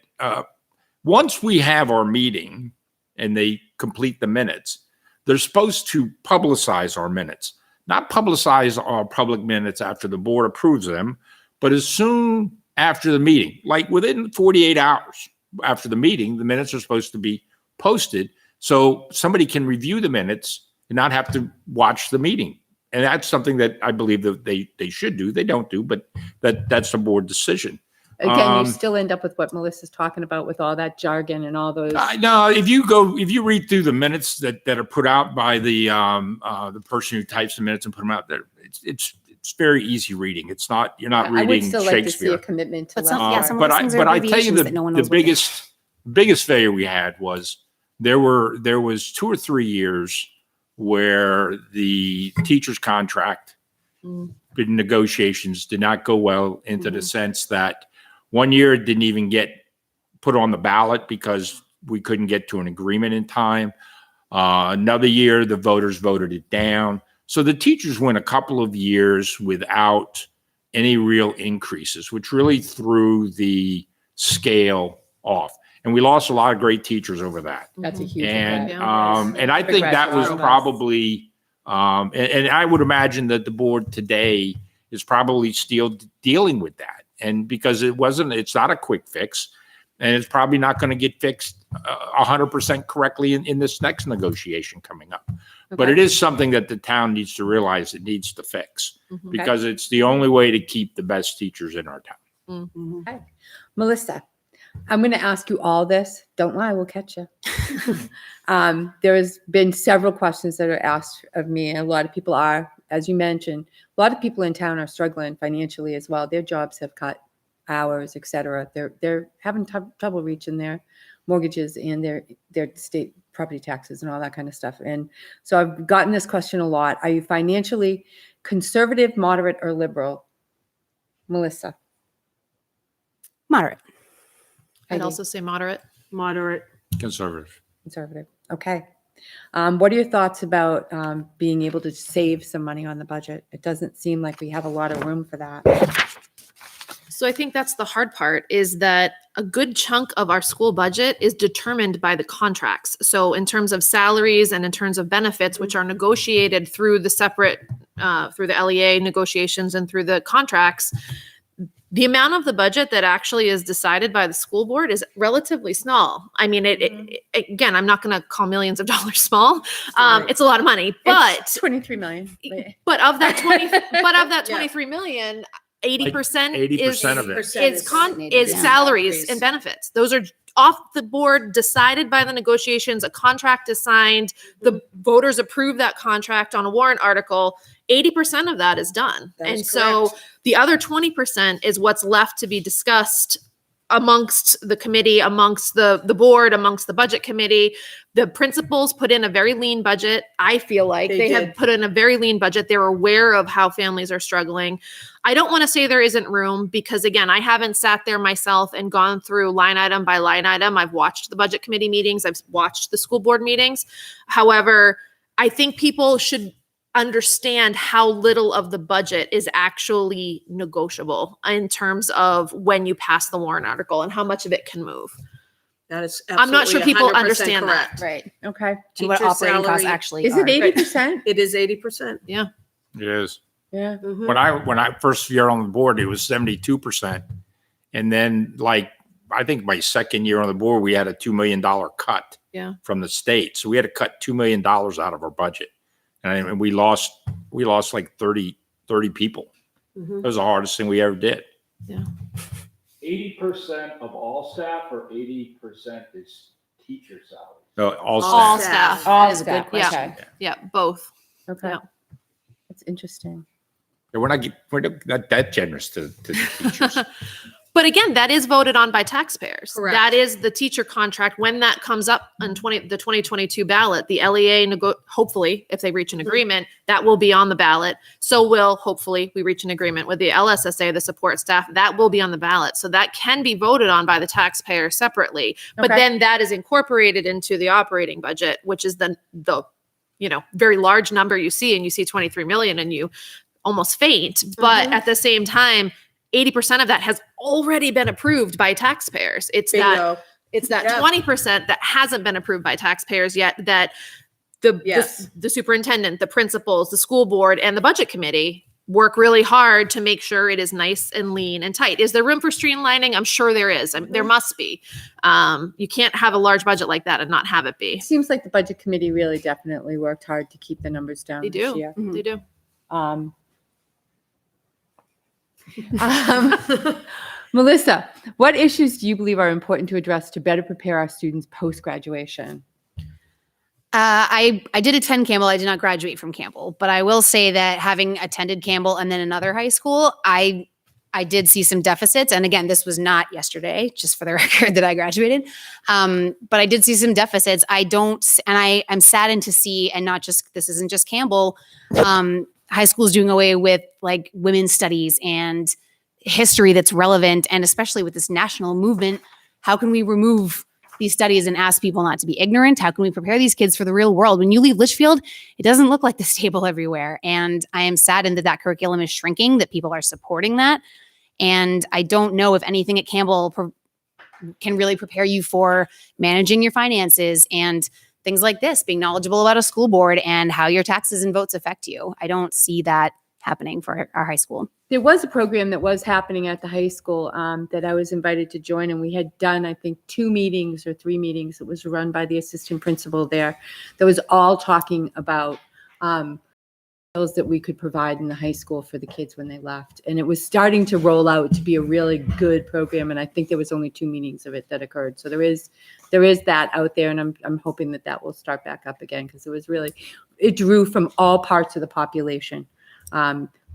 once we have our meeting and they complete the minutes, they're supposed to publicize our minutes, not publicize our public minutes after the board approves them, but as soon after the meeting, like within 48 hours after the meeting, the minutes are supposed to be posted so somebody can review the minutes and not have to watch the meeting. And that's something that I believe that they should do. They don't do, but that's a board decision. Again, you still end up with what Melissa's talking about with all that jargon and all those. No, if you read through the minutes that are put out by the person who types the minutes and put them out there, it's very easy reading. It's not, you're not I would reading still like to see Shakespeare. a commitment to But let some- yeah, some of But those things are I tell you abbreviations that no one the knows what they are. biggest failure we had was there was 2 or 3 years where the teacher's contract negotiations did not go well, into the sense that one year it didn't even get put on the ballot because we couldn't get to an agreement in time. Another year, the voters voted it down. So the teachers went a couple of years without any real increases, which really threw the scale off. And we lost a lot of great teachers over that. That's a huge And regret. and I think that was Regret. probably and I would imagine that the board today is probably still dealing with that. And because it's not a quick fix, and it's probably not going to get fixed 100% correctly in this next negotiation coming up. But Okay. it is something that the town needs to realize it needs to fix, because it's the only way to keep the best teachers in our town. Okay. Melissa, I'm going to ask you all this. Don't lie, we'll catch you. There has been several questions that are asked of me. And a lot of people are, as you mentioned, a lot of people in town are struggling financially as well. Their jobs have cut hours, et cetera. They're having trouble reaching their mortgages and their state property taxes and all that kind of stuff. And so I've gotten this question a lot. Are you financially conservative, moderate, or liberal? Melissa. Moderate. I'd Heidi? also say moderate. Moderate. Conservative. Conservative. Okay. What are your thoughts about being able to save some money on the budget? It doesn't seem like we have a lot of room for that. So I think that's the hard part, is that a good chunk of our school budget is determined by the contracts. So in terms of salaries and in terms of benefits, which are negotiated through the separate, through the LEA negotiations and through the contracts, the amount of the budget that actually is decided by the school board is relatively small. I mean, again, I'm not going to call millions of dollars small. It's a lot of money, but It's 23 million. but of that Yeah. 23 million, 80% 80% of it. is salaries and benefits. Those are off the board, decided by the negotiations. A contract is signed. The voters approve that contract on a warrant article. 80% of that is done. That And is so the other 20% is what's left to be discussed amongst the committee, amongst the board, amongst the budget committee. The principals put in a very lean budget. I feel like They have did. put in a very lean budget. They're aware of how families are struggling. I don't want to say there isn't room because, again, I haven't sat there myself and gone through line item by line item. I've watched the budget committee meetings. I've watched the school board meetings. However, I think people should understand how little of the budget is actually negotiable in terms of when you pass the warrant article and how much of it can move. That is I'm not sure absolutely people 100% understand that. correct. Right. Okay. And what Teacher operating costs salary- actually Is are. it 80%? It is 80%. It is. Yeah. Mhm. When I first year on the board, it was 72%. And then I think my second year on the board, we had a $2 million cut from the state. So we had to cut $2 million out of our budget. And we lost like 30 people. Mhm. It was the hardest thing we ever did. 80% of all staff or 80% is teacher salary? So all All staff. staff. All That is a good staff. question. Okay. Yeah, both. Okay. Yeah. That's interesting. We're not that generous to the teachers. But again, that is voted on by taxpayers. Correct. That is the teacher contract. When that comes up on the 2022 ballot, the LEA, hopefully, if they reach an agreement, that will be on the ballot. So will, hopefully, we reach an agreement with the LSSA, the support staff, that will be on the ballot. So that can be voted on by the taxpayer separately. But Okay. then that is incorporated into the operating budget, which is the very large number you see, and you see 23 million and you almost faint. But at the same time, 80% of that has already been approved by taxpayers. It's Bingo. that Yeah. 20% that hasn't been approved by taxpayers yet, that the superintendent, the principals, the school board, and the budget committee work really hard to make sure it is nice and lean and tight. Is there room for streamlining? I'm sure there is. There must be. You can't have a large budget like that and not have it be. It seems like the budget committee really definitely worked hard to keep the numbers down They this do. year. They do. Melissa, what issues do you believe are important to address to better prepare our students post-graduation? I did attend Campbell. I did not graduate from Campbell, but I will say that having attended Campbell and then another high school, I did see some deficits. And again, this was not yesterday, just for the record that I graduated. But I did see some deficits. I'm saddened to see, and this isn't just Campbell, high schools doing away with like women's studies and history that's relevant. And especially with this national movement, how can we remove these studies and ask people not to be ignorant? How can we prepare these kids for the real world? When you leave Litchfield, it doesn't look like this table everywhere. And I am saddened that curriculum is shrinking, that people are supporting that. And I don't know if anything at Campbell can really prepare you for managing your finances and things like this, being knowledgeable about a school board and how your taxes and votes affect you. I don't see that happening for our high school. There was a program that was happening at the high school that I was invited to join, and we had done, I think, 2 meetings or 3 meetings. It was run by the assistant principal there that was all talking about skills that we could provide in the high school for the kids when they left. And it was starting to roll out to be a really good program, and I think there was only 2 meetings of it that occurred. So there is that out there, and I'm hoping that will start back up again, because it drew from all parts of the population.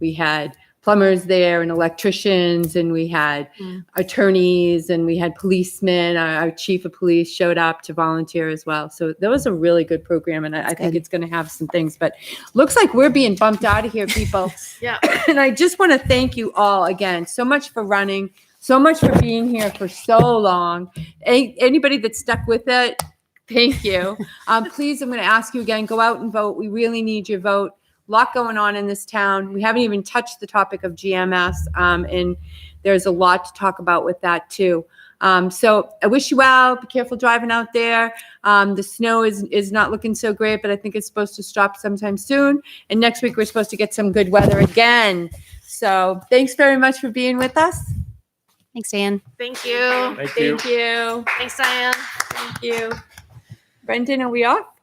We had plumbers there and electricians, and we had attorneys, and we had policemen. Our chief of police showed up to volunteer as well. So that was a really good program, and I think it's going to have some things. But looks like we're being bumped out of here, people. Yeah. And I just want to thank you all again so much for running, so much for being here for so long. Anybody that stuck with it, thank you. Please, I'm going to ask you again, go out and vote. We really need your vote. Lot going on in this town. We haven't even touched the topic of GMS, and there's a lot to talk about with that too. So I wish you well. Be careful driving out there. The snow is not looking so great, but I think it's supposed to stop sometime soon. And next week we're supposed to get some good weather again. So thanks very much for being with us. Thanks, Dan. Thank you. Thank you. Thank you. Thanks, Diane. Thank you. Brendan, are we off?